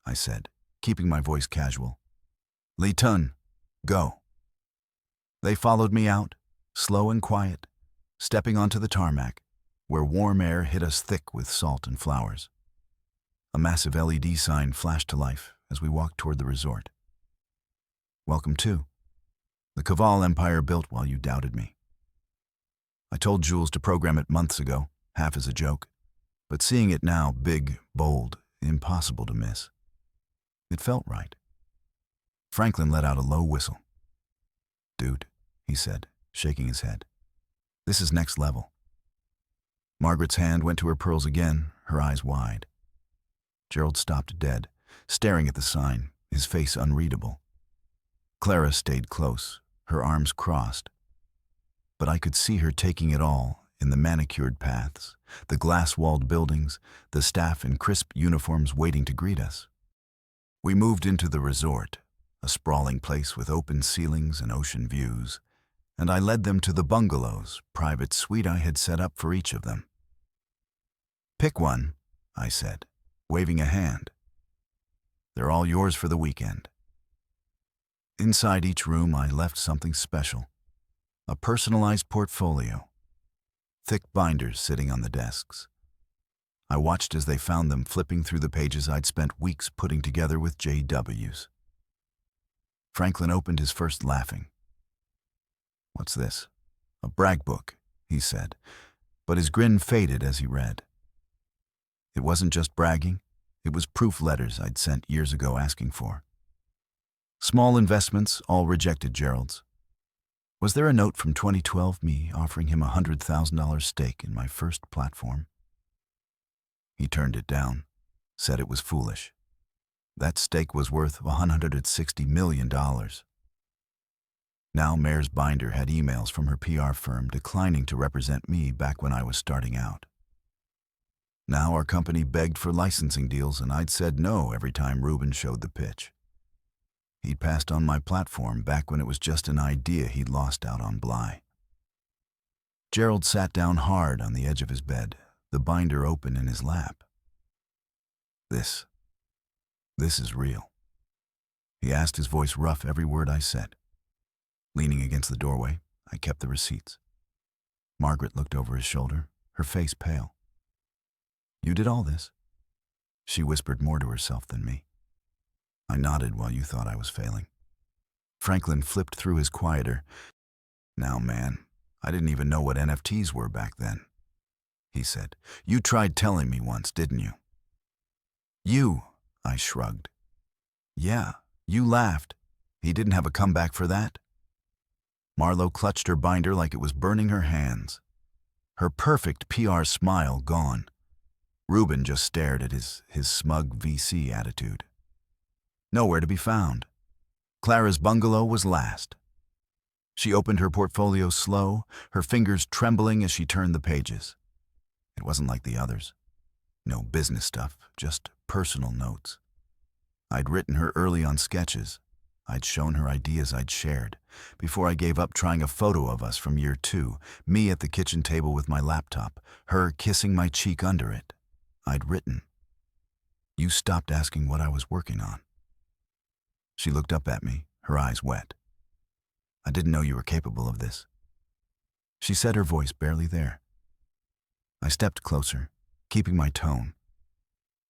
I said, keeping my voice casual. "Lee Tun, go." They followed me out, slow and quiet, stepping onto the tarmac, where warm air hit us thick with salt and flowers. A massive LED sign flashed to life as we walked toward the resort. "Welcome to the Kaval Empire built while you doubted me." I told Jules to program it months ago, half as a joke, but seeing it now, big, bold, impossible to miss. It felt right. Franklin let out a low whistle. "Dude," he said, shaking his head. "This is next level." Margaret's hand went to her pearls again, her eyes wide. Gerald stopped dead, staring at the sign, his face unreadable. Clara stayed close, her arms crossed. But I could see her taking it all in the manicured paths, the glass-walled buildings, the staff in crisp uniforms waiting to greet us. We moved into the resort, a sprawling place with open ceilings and ocean views, and I led them to the bungalows, private suite I had set up for each of them. "Pick one," I said, waving a hand. "They're all yours for the weekend." Inside each room, I left something special. A personalized portfolio. Thick binders sitting on the desks. I watched as they found them, flipping through the pages I'd spent weeks putting together with JWs. Franklin opened his first, laughing. "What's this?" "A brag book," he said, but his grin faded as he read. It wasn't just bragging, it was proof letters I'd sent years ago asking for. Small investments, all rejected Gerald's. Was there a note from 2012, me offering him a $100,000 stake in my first platform? He turned it down, said it was foolish. That stake was worth $160 million. Now Mayor's binder had emails from her PR firm declining to represent me back when I was starting out. Now our company begged for licensing deals, and I'd said no every time Ruben showed the pitch. He'd passed on my platform back when it was just an idea he'd lost out on Bly. Gerald sat down hard on the edge of his bed, the binder open in his lap. This is real." He asked, his voice rough every word I said. Leaning against the doorway, I kept the receipts. Margaret looked over his shoulder, her face pale. "You did all this?" She whispered more to herself than me. I nodded while you thought I was failing. Franklin flipped through his quieter. "Now, man, I didn't even know what NFTs were back then," he said. "You tried telling me once, didn't you?" "You," I shrugged. "Yeah, you laughed. He didn't have a comeback for that?" Marlo clutched her binder like it was burning her hands. Her perfect PR smile gone. Ruben just stared at his smug VC attitude. Nowhere to be found. Clara's bungalow was last. She opened her portfolio slow, her fingers trembling as she turned the pages. It wasn't like the others. No business stuff, just personal notes. I'd written her early on sketches. I'd shown her ideas I'd shared, before I gave up trying a photo of us from year 2, me at the kitchen table with my laptop, her kissing my cheek under it. I'd written, "You stopped asking what I was working on." She looked up at me, her eyes wet. "I didn't know you were capable of this." She said, her voice barely there. I stepped closer, keeping my tone.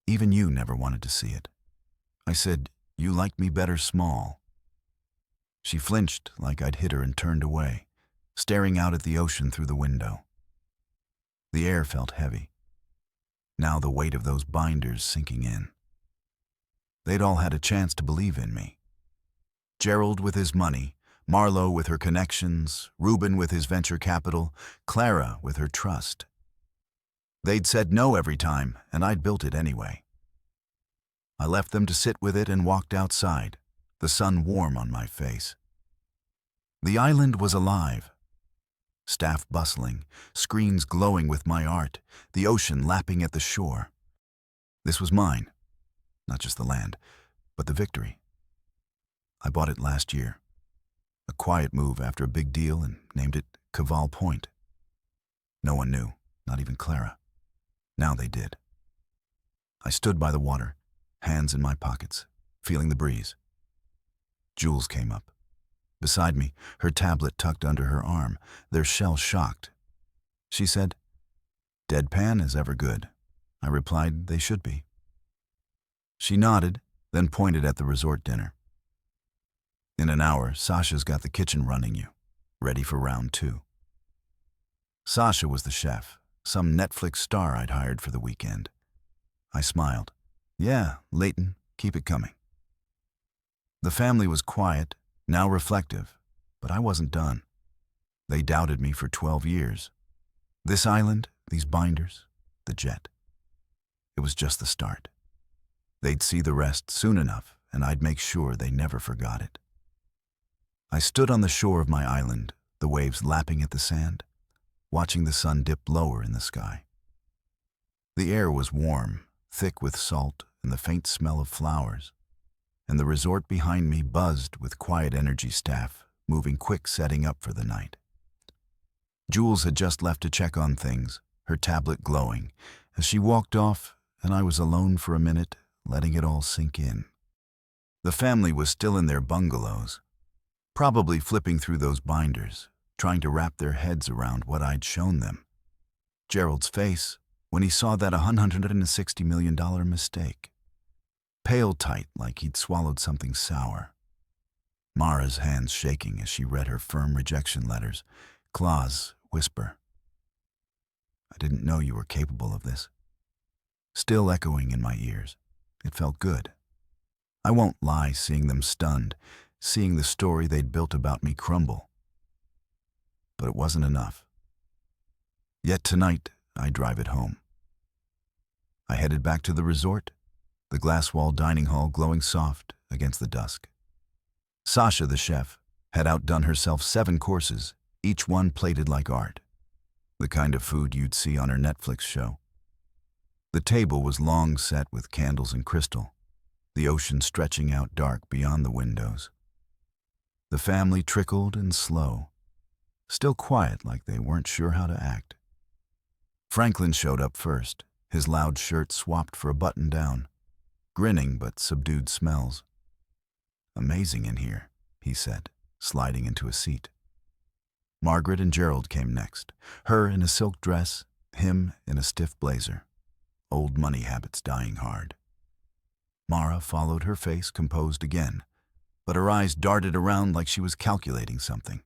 "Even you never wanted to see it." I said, "You liked me better small." She flinched like I'd hit her and turned away, staring out at the ocean through the window. The air felt heavy. Now the weight of those binders sinking in. They'd all had a chance to believe in me. Gerald with his money, Marlo with her connections, Ruben with his venture capital, Clara with her trust. They'd said no every time, and I'd built it anyway. I left them to sit with it and walked outside, the sun warm on my face. The island was alive. Staff bustling, screens glowing with my art, the ocean lapping at the shore. This was mine, not just the land, but the victory. I bought it last year. A quiet move after a big deal, and named it Caval Point. No one knew, not even Clara. Now they did. I stood by the water, hands in my pockets, feeling the breeze. Jules came up. Beside me, her tablet tucked under her arm, their shell shocked. She said, "Deadpan is ever good." I replied, "They should be." She nodded, then pointed at the resort dinner. "In an hour, Sasha's got the kitchen running you, ready for round 2. Sasha was the chef, some Netflix star I'd hired for the weekend. I smiled. "Yeah, Leighton, keep it coming." The family was quiet, now reflective, but I wasn't done. They doubted me for 12 years. This island, these binders, the jet. It was just the start. They'd see the rest soon enough, and I'd make sure they never forgot it. I stood on the shore of my island, the waves lapping at the sand, watching the sun dip lower in the sky. The air was warm, thick with salt and the faint smell of flowers, and the resort behind me buzzed with quiet energy staff, moving quick setting up for the night. Jules had just left to check on things, her tablet glowing, as she walked off, and I was alone for a minute, letting it all sink in. The family was still in their bungalows, probably flipping through those binders, trying to wrap their heads around what I'd shown them. Gerald's face, when he saw that $160 million mistake. Pale tight like he'd swallowed something sour. Mara's hands shaking as she read her firm rejection letters. Claws whisper, "I didn't know you were capable of this." Still echoing in my ears. It felt good. I won't lie, seeing them stunned, seeing the story they'd built about me crumble. But it wasn't enough. Yet tonight, I drive it home. I headed back to the resort, the glass-walled dining hall glowing soft against the dusk. Sasha, the chef, had outdone herself 7 courses, each one plated like art. The kind of food you'd see on her Netflix show. The table was long set with candles and crystal, the ocean stretching out dark beyond the windows. The family trickled and slow, still quiet like they weren't sure how to act. Franklin showed up first, his loud shirt swapped for a button down, grinning but subdued smells. "Amazing in here," he said, sliding into a seat. Margaret and Gerald came next, her in a silk dress, him in a stiff blazer. Old money habits dying hard. Mara followed, her face composed again, but her eyes darted around like she was calculating something.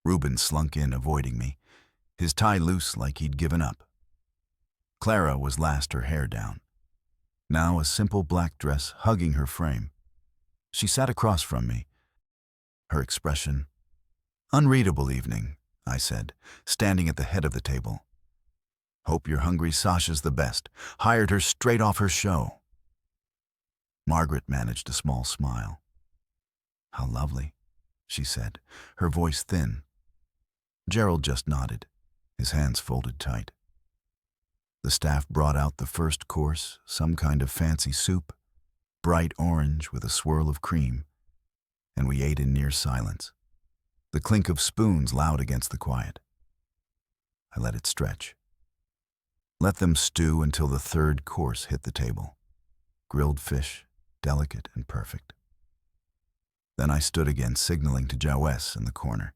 Reuben slunk in, avoiding me, his tie loose like he'd given up. Clara was last, her hair down. Now a simple black dress hugging her frame. She sat across from me, her expression. "Unreadable evening," I said, standing at the head of the table. "Hope you're hungry. Sasha's the best. Hired her straight off her show." Margaret managed a small smile. "How lovely," she said, her voice thin. Gerald just nodded, his hands folded tight. The staff brought out the first course, some kind of fancy soup, bright orange with a swirl of cream, and we ate in near silence, the clink of spoons loud against the quiet. I let it stretch. Let them stew until the 3rd course hit the table. Grilled fish, delicate and perfect. Then I stood again, signaling to Jawes in the corner.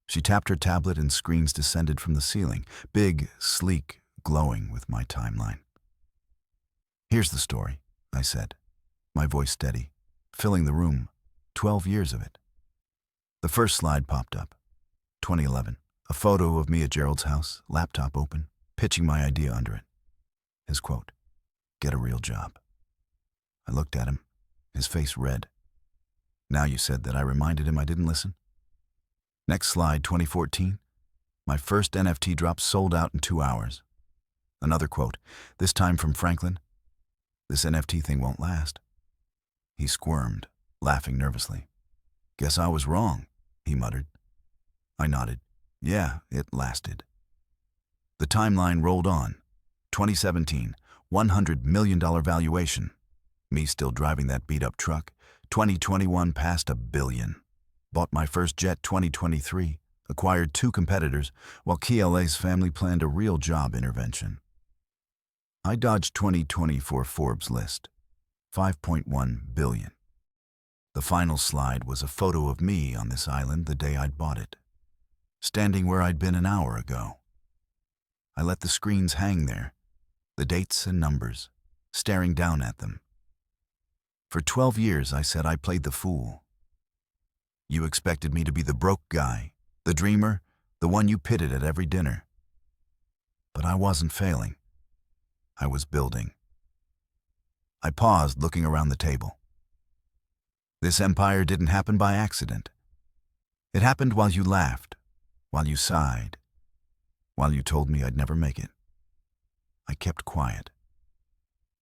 She tapped her tablet and screens descended from the ceiling, big, sleek, glowing with my timeline. "Here's the story," I said, my voice steady, filling the room, 12 years of it. The first slide popped up. 2011, a photo of me at Gerald's house, laptop open, pitching my idea under it. His quote, "Get a real job." I looked at him, his face red. Now you said that I reminded him I didn't listen? Next slide, 2014. My first NFT drop sold out in 2 hours. Another quote, this time from Franklin. "This NFT thing won't last." He squirmed, laughing nervously. "Guess I was wrong." he muttered. I nodded. Yeah, it lasted. The timeline rolled on. 2017, $100 million valuation. Me still driving that beat-up truck. 2021 passed $1 billion. Bought my first jet 2023. Acquired 2 competitors, while KLA's family planned a real job intervention. I dodged 2024 Forbes list. 5.1 billion. The final slide was a photo of me on this island the day I'd bought it, standing where I'd been an hour ago. I let the screens hang there, the dates and numbers, staring down at them. For 12 years, I said I played the fool. You expected me to be the broke guy, the dreamer, the one you pitted at every dinner. But I wasn't failing. I was building. I paused, looking around the table. This empire didn't happen by accident. It happened while you laughed, while you sighed, while you told me I'd never make it. I kept quiet.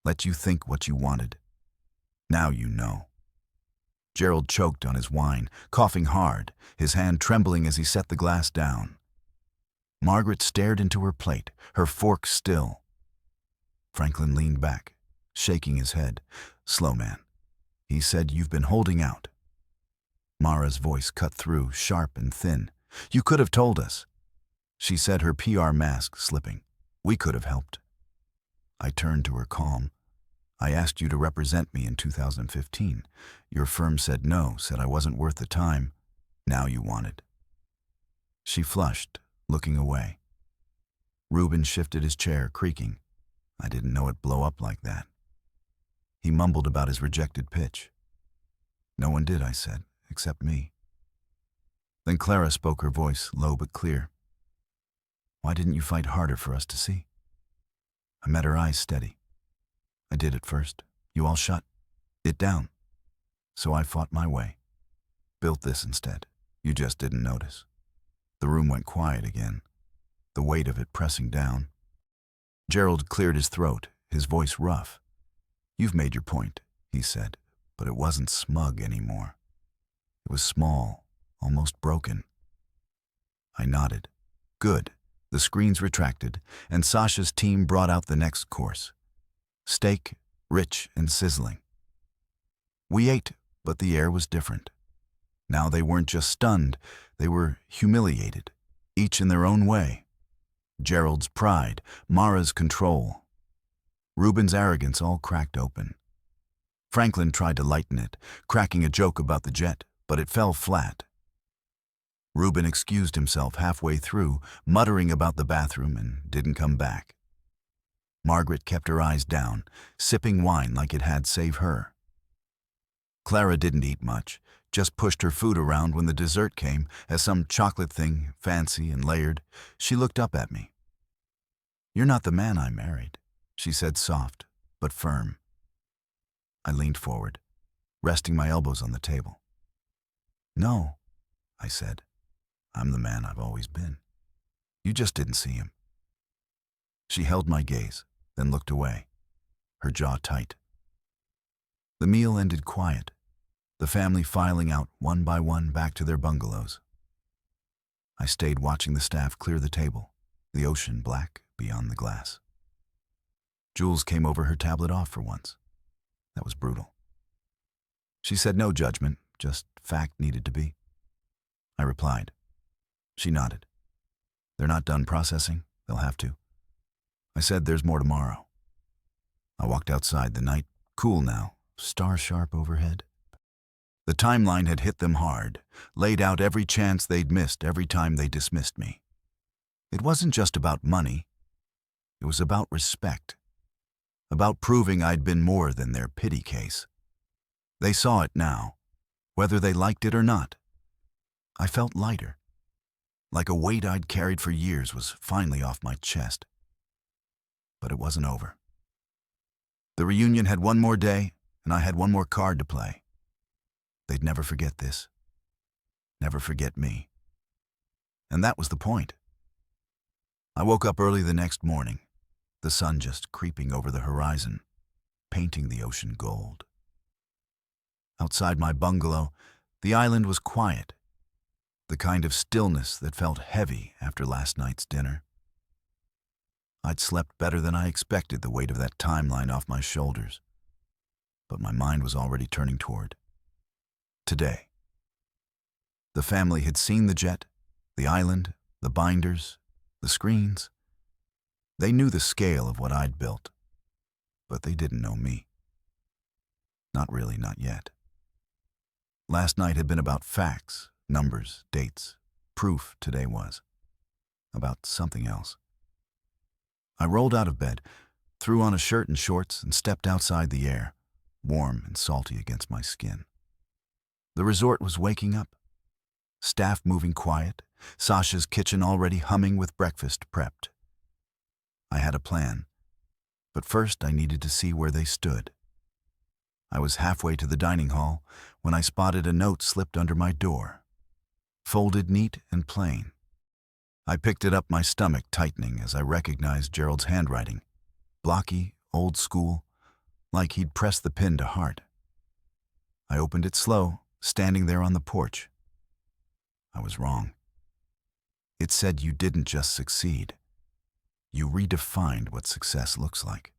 Let you think what you wanted. Now you know. Gerald choked on his wine, coughing hard, his hand trembling as he set the glass down. Margaret stared into her plate, her fork still. Franklin leaned back, shaking his head. Slow, man. He said, you've been holding out. Mara's voice cut through, sharp and thin. You could have told us. She said, her PR mask slipping. We could have helped. I turned to her calm. I asked you to represent me in 2015. Your firm said no, said I wasn't worth the time. Now you want it. She flushed, looking away. Reuben shifted his chair, creaking. I didn't know it'd blow up like that. He mumbled about his rejected pitch. No one did, I said, except me. Then Clara spoke, her voice low but clear. Why didn't you fight harder for us to see? I met her eyes steady. I did at first. You all shut it down. So I fought my way. Built this instead. You just didn't notice. The room went quiet again, the weight of it pressing down. Gerald cleared his throat, his voice rough. You've made your point, he said, but it wasn't smug anymore. It was small, almost broken. I nodded. Good. The screens retracted, and Sasha's team brought out the next course. Steak, rich and sizzling. We ate, but the air was different. Now they weren't just stunned, they were humiliated, each in their own way. Gerald's pride, Mara's control. Reuben's arrogance all cracked open. Franklin tried to lighten it, cracking a joke about the jet, but it fell flat. Reuben excused himself halfway through, muttering about the bathroom, and didn't come back. Margaret kept her eyes down, sipping wine like it had saved her. Clara didn't eat much, just pushed her food around when the dessert came as some chocolate thing, fancy and layered. She looked up at me. You're not the man I married, she said, soft but firm. I leaned forward, resting my elbows on the table. No, I said. I'm the man I've always been. You just didn't see him. She held my gaze, then looked away, her jaw tight. The meal ended quiet, the family filing out one by one back to their bungalows. I stayed watching the staff clear the table, the ocean black beyond the glass. Jules came over, her tablet off for once. That was brutal. She said no judgment, just fact needed to be. I replied. She nodded. They're not done processing, they'll have to. I said there's more tomorrow. I walked outside, the night cool now, star-sharp overhead. The timeline had hit them hard, laid out every chance they'd missed every time they dismissed me. It wasn't just about money. It was about respect. About proving I'd been more than their pity case. They saw it now, whether they liked it or not. I felt lighter, like a weight I'd carried for years was finally off my chest. But it wasn't over. The reunion had one more day, and I had one more card to play. They'd never forget this. Never forget me. And that was the point. I woke up early the next morning, the sun just creeping over the horizon, painting the ocean gold. Outside my bungalow, the island was quiet. the kind of stillness that felt heavy after last night's dinner. I'd slept better than I expected, the weight of that timeline off my shoulders, but my mind was already turning toward today. The family had seen the jet, the island, the binders, the screens. They knew the scale of what I'd built, but they didn't know me. Not really, not yet. Last night had been about facts, numbers, dates. Proof today was about something else. I rolled out of bed, threw on a shirt and shorts, and stepped outside, the air, warm and salty against my skin. The resort was waking up. Staff moving quiet, Sasha's kitchen already humming with breakfast prepped. I had a plan, but first I needed to see where they stood. I was halfway to the dining hall when I spotted a note slipped under my door, folded neat and plain. I picked it up, my stomach tightening as I recognized Gerald's handwriting, blocky, old school, like he'd pressed the pen to heart. I opened it slow, standing there on the porch. I was wrong. It said you didn't just succeed. You redefined what success looks like.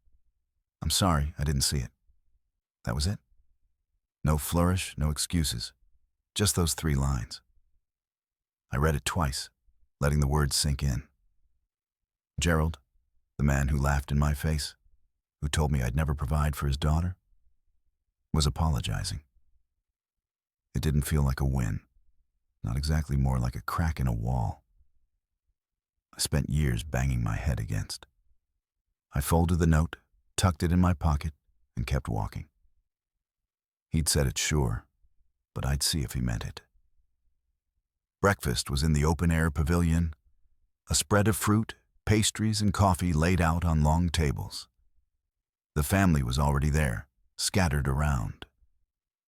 I'm sorry, I didn't see it. That was it? No flourish, no excuses. Just those 3 lines. I read it twice, letting the words sink in. Gerald, the man who laughed in my face, who told me I'd never provide for his daughter, was apologizing. It didn't feel like a win. Not exactly, more like a crack in a wall I spent years banging my head against. I folded the note, tucked it in my pocket, and kept walking. He'd said it, sure, but I'd see if he meant it. Breakfast was in the open-air pavilion, a spread of fruit, pastries, and coffee laid out on long tables. The family was already there, scattered around,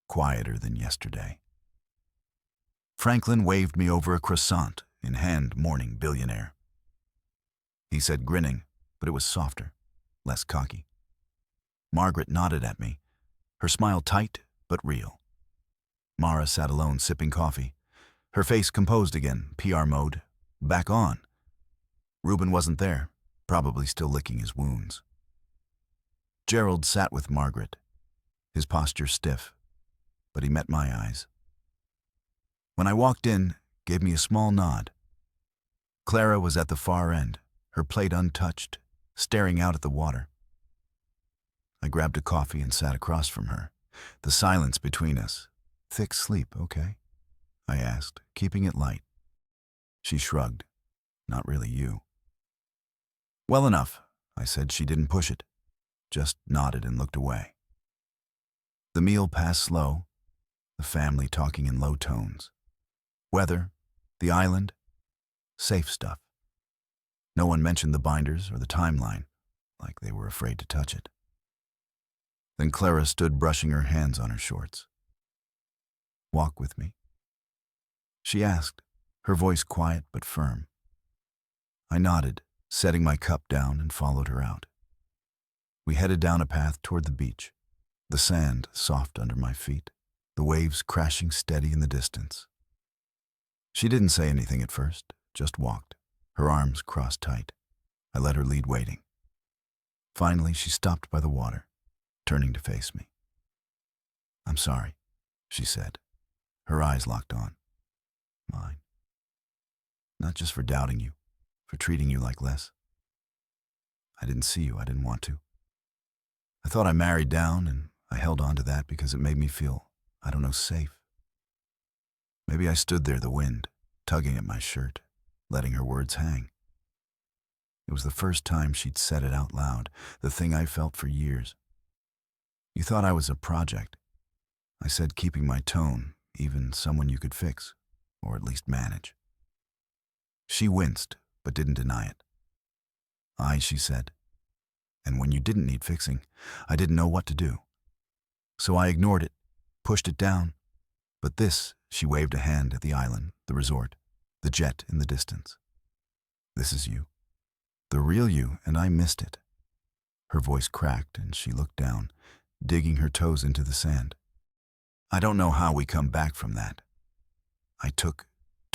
quieter than yesterday. Franklin waved me over, a croissant in hand. Morning, billionaire. He said, grinning, but it was softer, less cocky. Margaret nodded at me, her smile tight but real. Mara sat alone, sipping coffee, her face composed again, PR mode, back on. Reuben wasn't there, probably still licking his wounds. Gerald sat with Margaret, his posture stiff, but he met my eyes. When I walked in, gave me a small nod. Clara was at the far end, her plate untouched, staring out at the water. I grabbed a coffee and sat across from her, the silence between us. Thick sleep, okay? I asked, keeping it light. She shrugged. Not really you. Well enough, I said. She didn't push it, just nodded and looked away. The meal passed slow, the family talking in low tones. Weather, the island, safe stuff. No one mentioned the binders or the timeline, like they were afraid to touch it. Then Clara stood brushing her hands on her shorts. Walk with me? She asked, her voice quiet but firm. I nodded, setting my cup down, and followed her out. We headed down a path toward the beach, the sand soft under my feet, the waves crashing steady in the distance. She didn't say anything at first, just walked, her arms crossed tight. I let her lead, waiting. Finally, she stopped by the water, turning to face me. I'm sorry, she said, her eyes locked on mine. Not just for doubting you, for treating you like less. I didn't see you, I didn't want to. I thought I married down, and I held on to that because it made me feel, I don't know, safe. Maybe I stood there, the wind, tugging at my shirt, letting her words hang. It was the first time she'd said it out loud, the thing I felt for years. You thought I was a project. I said, keeping my tone, even someone you could fix, or at least manage. She winced, but didn't deny it. Aye, she said. And when you didn't need fixing, I didn't know what to do. So I ignored it, pushed it down. But this, she waved a hand at the island, the resort, the jet in the distance. This is you. The real you, and I missed it. Her voice cracked, and she looked down, digging her toes into the sand. I don't know how we come back from that. I took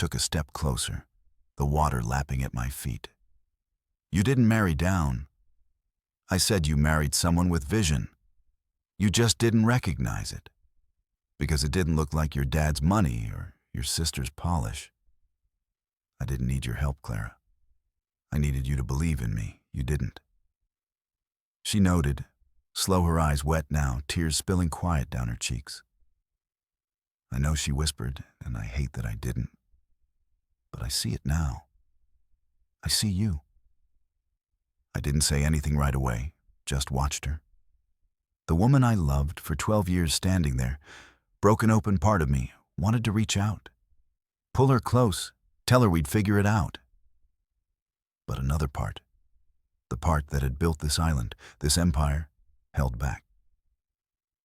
took a step closer, the water lapping at my feet. You didn't marry down. I said you married someone with vision. You just didn't recognize it, because it didn't look like your dad's money or your sister's polish. I didn't need your help, Clara. I needed you to believe in me. You didn't. She noted, slow, her eyes wet now, tears spilling quiet down her cheeks. I know, she whispered, and I hate that I didn't. But I see it now. I see you. I didn't say anything right away, just watched her. The woman I loved for 12 years standing there, broken open part of me, wanted to reach out. Pull her close, tell her we'd figure it out. But another part, the part that had built this island, this empire, held back.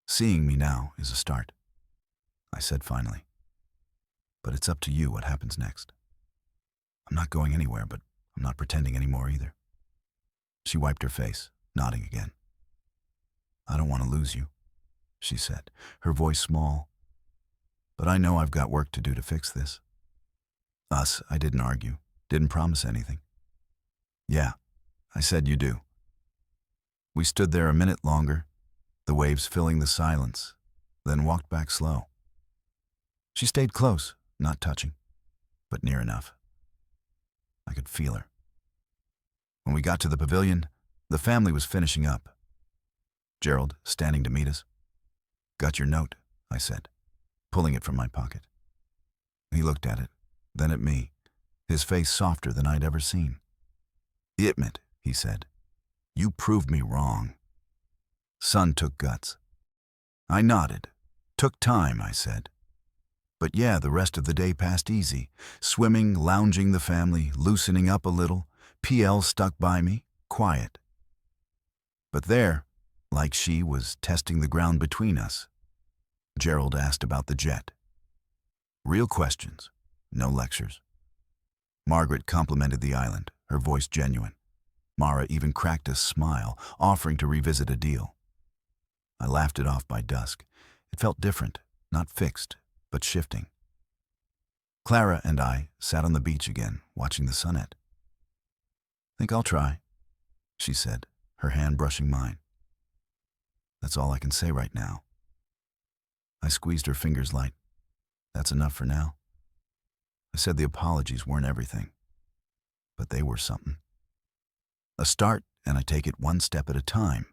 Seeing me now is a start, I said finally. But it's up to you what happens next. I'm not going anywhere, but I'm not pretending anymore either. She wiped her face, nodding again. I don't want to lose you, she said, her voice small. But I know I've got work to do to fix this. Us, I didn't argue, didn't promise anything. Yeah, I said you do. We stood there a minute longer, the waves filling the silence, then walked back slow. She stayed close, not touching, but near enough. I could feel her. When we got to the pavilion, the family was finishing up. Gerald, standing to meet us. Got your note, I said, pulling it from my pocket. He looked at it, then at me, his face softer than I'd ever seen. Admit, he said. You proved me wrong. Son took guts. I nodded. Took time, I said. But yeah, the rest of the day passed easy. Swimming, lounging the family, loosening up a little. PL stuck by me, quiet. But there, like she was testing the ground between us, Gerald asked about the jet. Real questions, no lectures. Margaret complimented the island, her voice genuine. Mara even cracked a smile, offering to revisit a deal. I laughed it off by dusk. It felt different, not fixed, but shifting. Clara and I sat on the beach again, watching the sunset. Think I'll try, she said, her hand brushing mine. That's all I can say right now. I squeezed her fingers light. That's enough for now. I said the apologies weren't everything, but they were something. A start, and I take it one step at a time.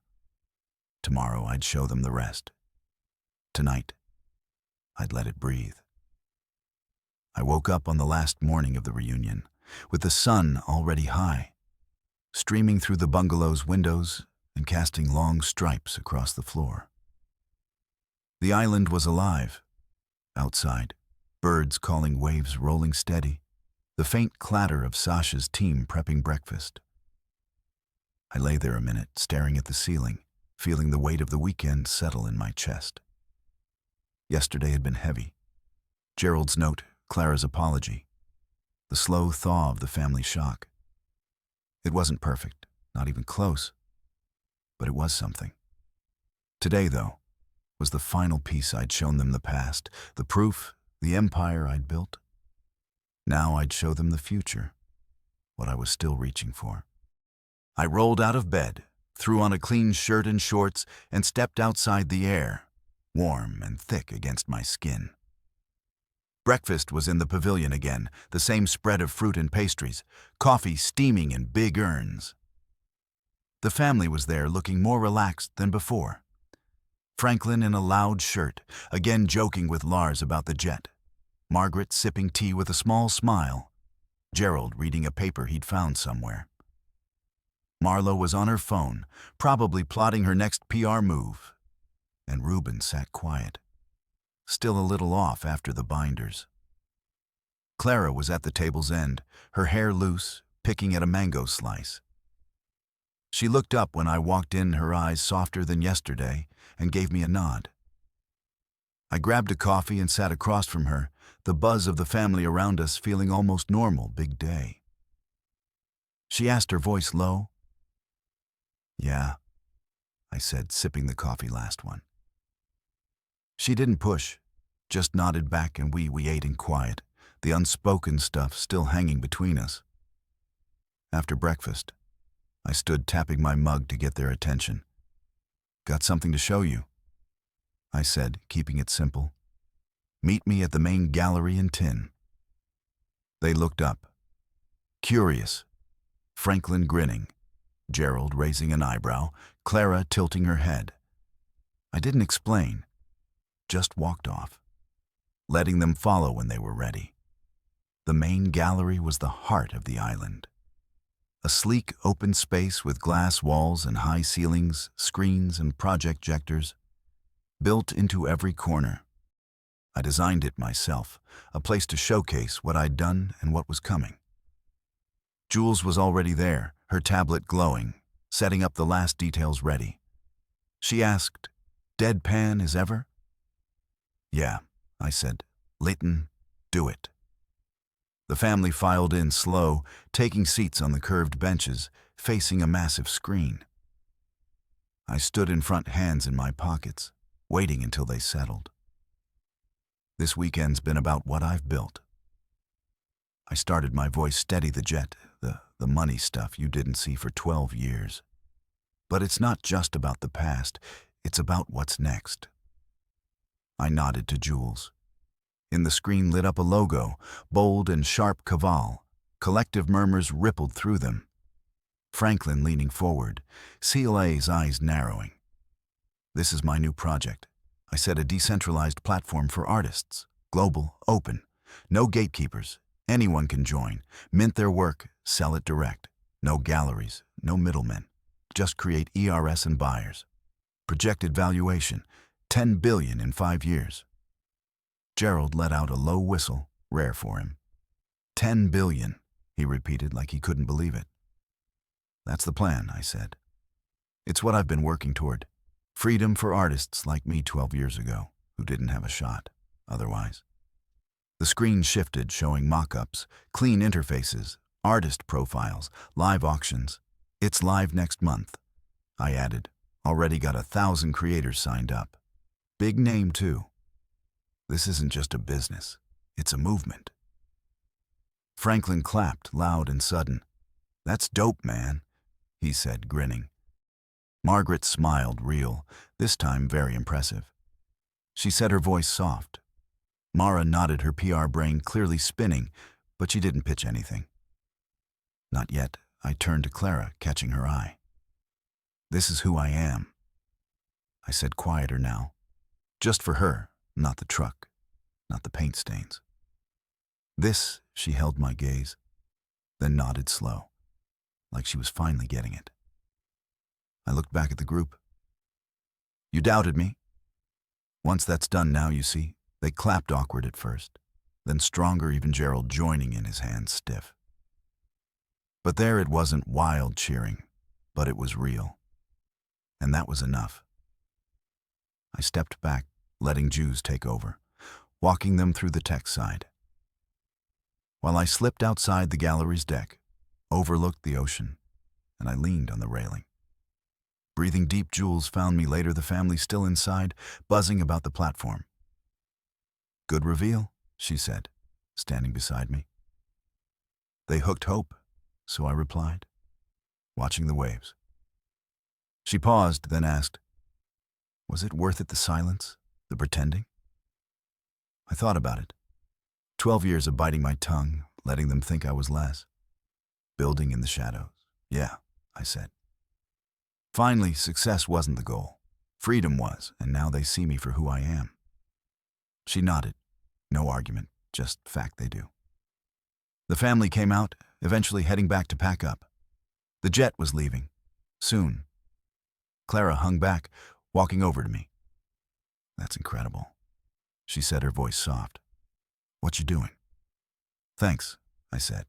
Tomorrow I'd show them the rest. Tonight, I'd let it breathe. I woke up on the last morning of the reunion, with the sun already high, streaming through the bungalow's windows and casting long stripes across the floor. The island was alive. Outside, birds calling, waves rolling steady, the faint clatter of Sasha's team prepping breakfast. I lay there a minute, staring at the ceiling, feeling the weight of the weekend settle in my chest. Yesterday had been heavy. Gerald's note, Clara's apology, the slow thaw of the family shock. It wasn't perfect, not even close, but it was something. Today, though, was the final piece I'd shown them the past, the proof, the empire I'd built. Now I'd show them the future, what I was still reaching for. I rolled out of bed, threw on a clean shirt and shorts, and stepped outside the air, warm and thick against my skin. Breakfast was in the pavilion again, the same spread of fruit and pastries, coffee steaming in big urns. The family was there, looking more relaxed than before. Franklin in a loud shirt, again joking with Lars about the jet. Margaret sipping tea with a small smile. Gerald reading a paper he'd found somewhere. Marlo was on her phone, probably plotting her next PR move. And Reuben sat quiet, still a little off after the binders. Clara was at the table's end, her hair loose, picking at a mango slice. She looked up when I walked in, her eyes softer than yesterday, and gave me a nod. I grabbed a coffee and sat across from her, the buzz of the family around us feeling almost normal. Big day. She asked, her voice low. Yeah, I said, sipping the coffee last one. She didn't push, just nodded back, and we ate in quiet, the unspoken stuff still hanging between us. After breakfast, I stood tapping my mug to get their attention. "Got something to show you," I said, keeping it simple. "Meet me at the main gallery in 10. They looked up, curious, Franklin grinning, Gerald raising an eyebrow, Clara tilting her head. I didn't explain, just walked off, letting them follow when they were ready. The main gallery was the heart of the island. A sleek open space with glass walls and high ceilings, screens and projectors, built into every corner. I designed it myself, a place to showcase what I'd done and what was coming. Jules was already there, her tablet glowing, setting up the last details ready. She asked, "Deadpan as ever?" "Yeah," I said. "Leighton, do it." The family filed in slow, taking seats on the curved benches, facing a massive screen. I stood in front, hands in my pockets, waiting until they settled. This weekend's been about what I've built. I started my voice steady, the jet, the money stuff you didn't see for 12 years. But it's not just about the past, it's about what's next. I nodded to Jules. In the screen lit up a logo, bold and sharp Caval. Collective murmurs rippled through them. Franklin leaning forward, CLA's eyes narrowing. "This is my new project," I said, "a decentralized platform for artists. Global, open. No gatekeepers. Anyone can join, mint their work, sell it direct. No galleries, no middlemen. Just create ERS and buyers. Projected valuation, $10 billion in 5 years. Gerald let out a low whistle, rare for him. $10 billion, he repeated like he couldn't believe it. "That's the plan," I said. "It's what I've been working toward. Freedom for artists like me 12 years ago, who didn't have a shot otherwise." The screen shifted, showing mock-ups, clean interfaces, artist profiles, live auctions. "It's live next month," I added. "Already got 1,000 creators signed up. Big name, too. This isn't just a business, it's a movement." Franklin clapped, loud and sudden. "That's dope, man," he said, grinning. Margaret smiled, real, this time very impressive. She said, her voice soft. Mara nodded, her PR brain clearly spinning, but she didn't pitch anything. "Not yet," I turned to Clara, catching her eye. "This is who I am," I said, quieter now. Just for her, not the truck, not the paint stains. "This," she held my gaze, then nodded slow, like she was finally getting it. I looked back at the group. "You doubted me? Once that's done now, you see." They clapped, awkward at first, then stronger, even Gerald joining in, his hands stiff. But there it wasn't wild cheering, but it was real. And that was enough. I stepped back, letting Jews take over, walking them through the tech side. While I slipped outside the gallery's deck, overlooked the ocean, and I leaned on the railing. Breathing deep, Jules found me later, the family still inside, buzzing about the platform. "Good reveal," she said, standing beside me. "They hooked hope," so I replied, watching the waves. She paused, then asked, "Was it worth it, the silence, the pretending?" I thought about it. 12 years of biting my tongue, letting them think I was less. Building in the shadows. "Yeah," I said. Finally, success wasn't the goal. Freedom was, and now they see me for who I am. She nodded. No argument, just fact they do. The family came out, eventually heading back to pack up. The jet was leaving. Soon. Clara hung back, walking over to me. "That's incredible," she said, her voice soft. "What you doing?" "Thanks," I said.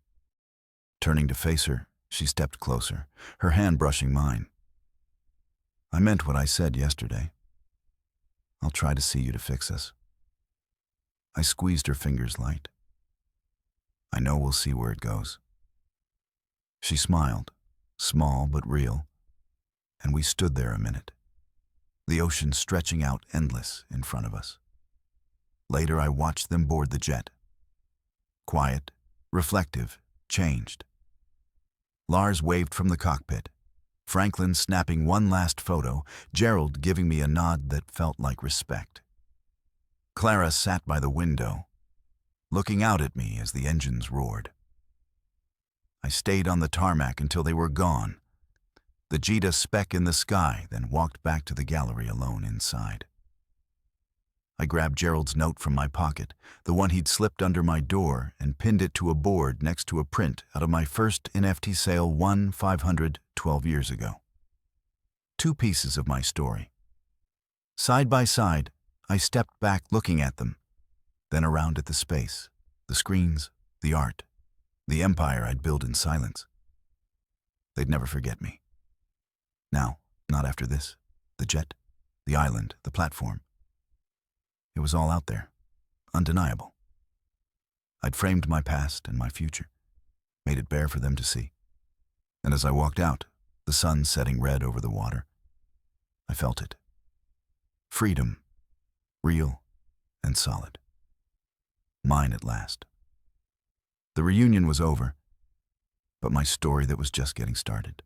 Turning to face her, she stepped closer, her hand brushing mine. "I meant what I said yesterday. I'll try to see you to fix us." I squeezed her fingers light. "I know we'll see where it goes." She smiled, small but real, and we stood there a minute, the ocean stretching out endless in front of us. Later, I watched them board the jet. quiet, reflective, changed. Lars waved from the cockpit, Franklin snapping one last photo, Gerald giving me a nod that felt like respect. Clara sat by the window, looking out at me as the engines roared. I stayed on the tarmac until they were gone, the Jita speck in the sky, then walked back to the gallery alone inside. I grabbed Gerald's note from my pocket, the one he'd slipped under my door, and pinned it to a board next to a print out of my first NFT sale 1/500 12 years ago. 2 pieces of my story. Side by side, I stepped back looking at them, then around at the space, the screens, the art, the empire I'd built in silence. They'd never forget me. Now, not after this. The jet, the island, the platform. It was all out there, undeniable. I'd framed my past and my future, made it bare for them to see. And as I walked out, the sun setting red over the water, I felt it. Freedom, real and solid. Mine at last. The reunion was over, but my story that was just getting started.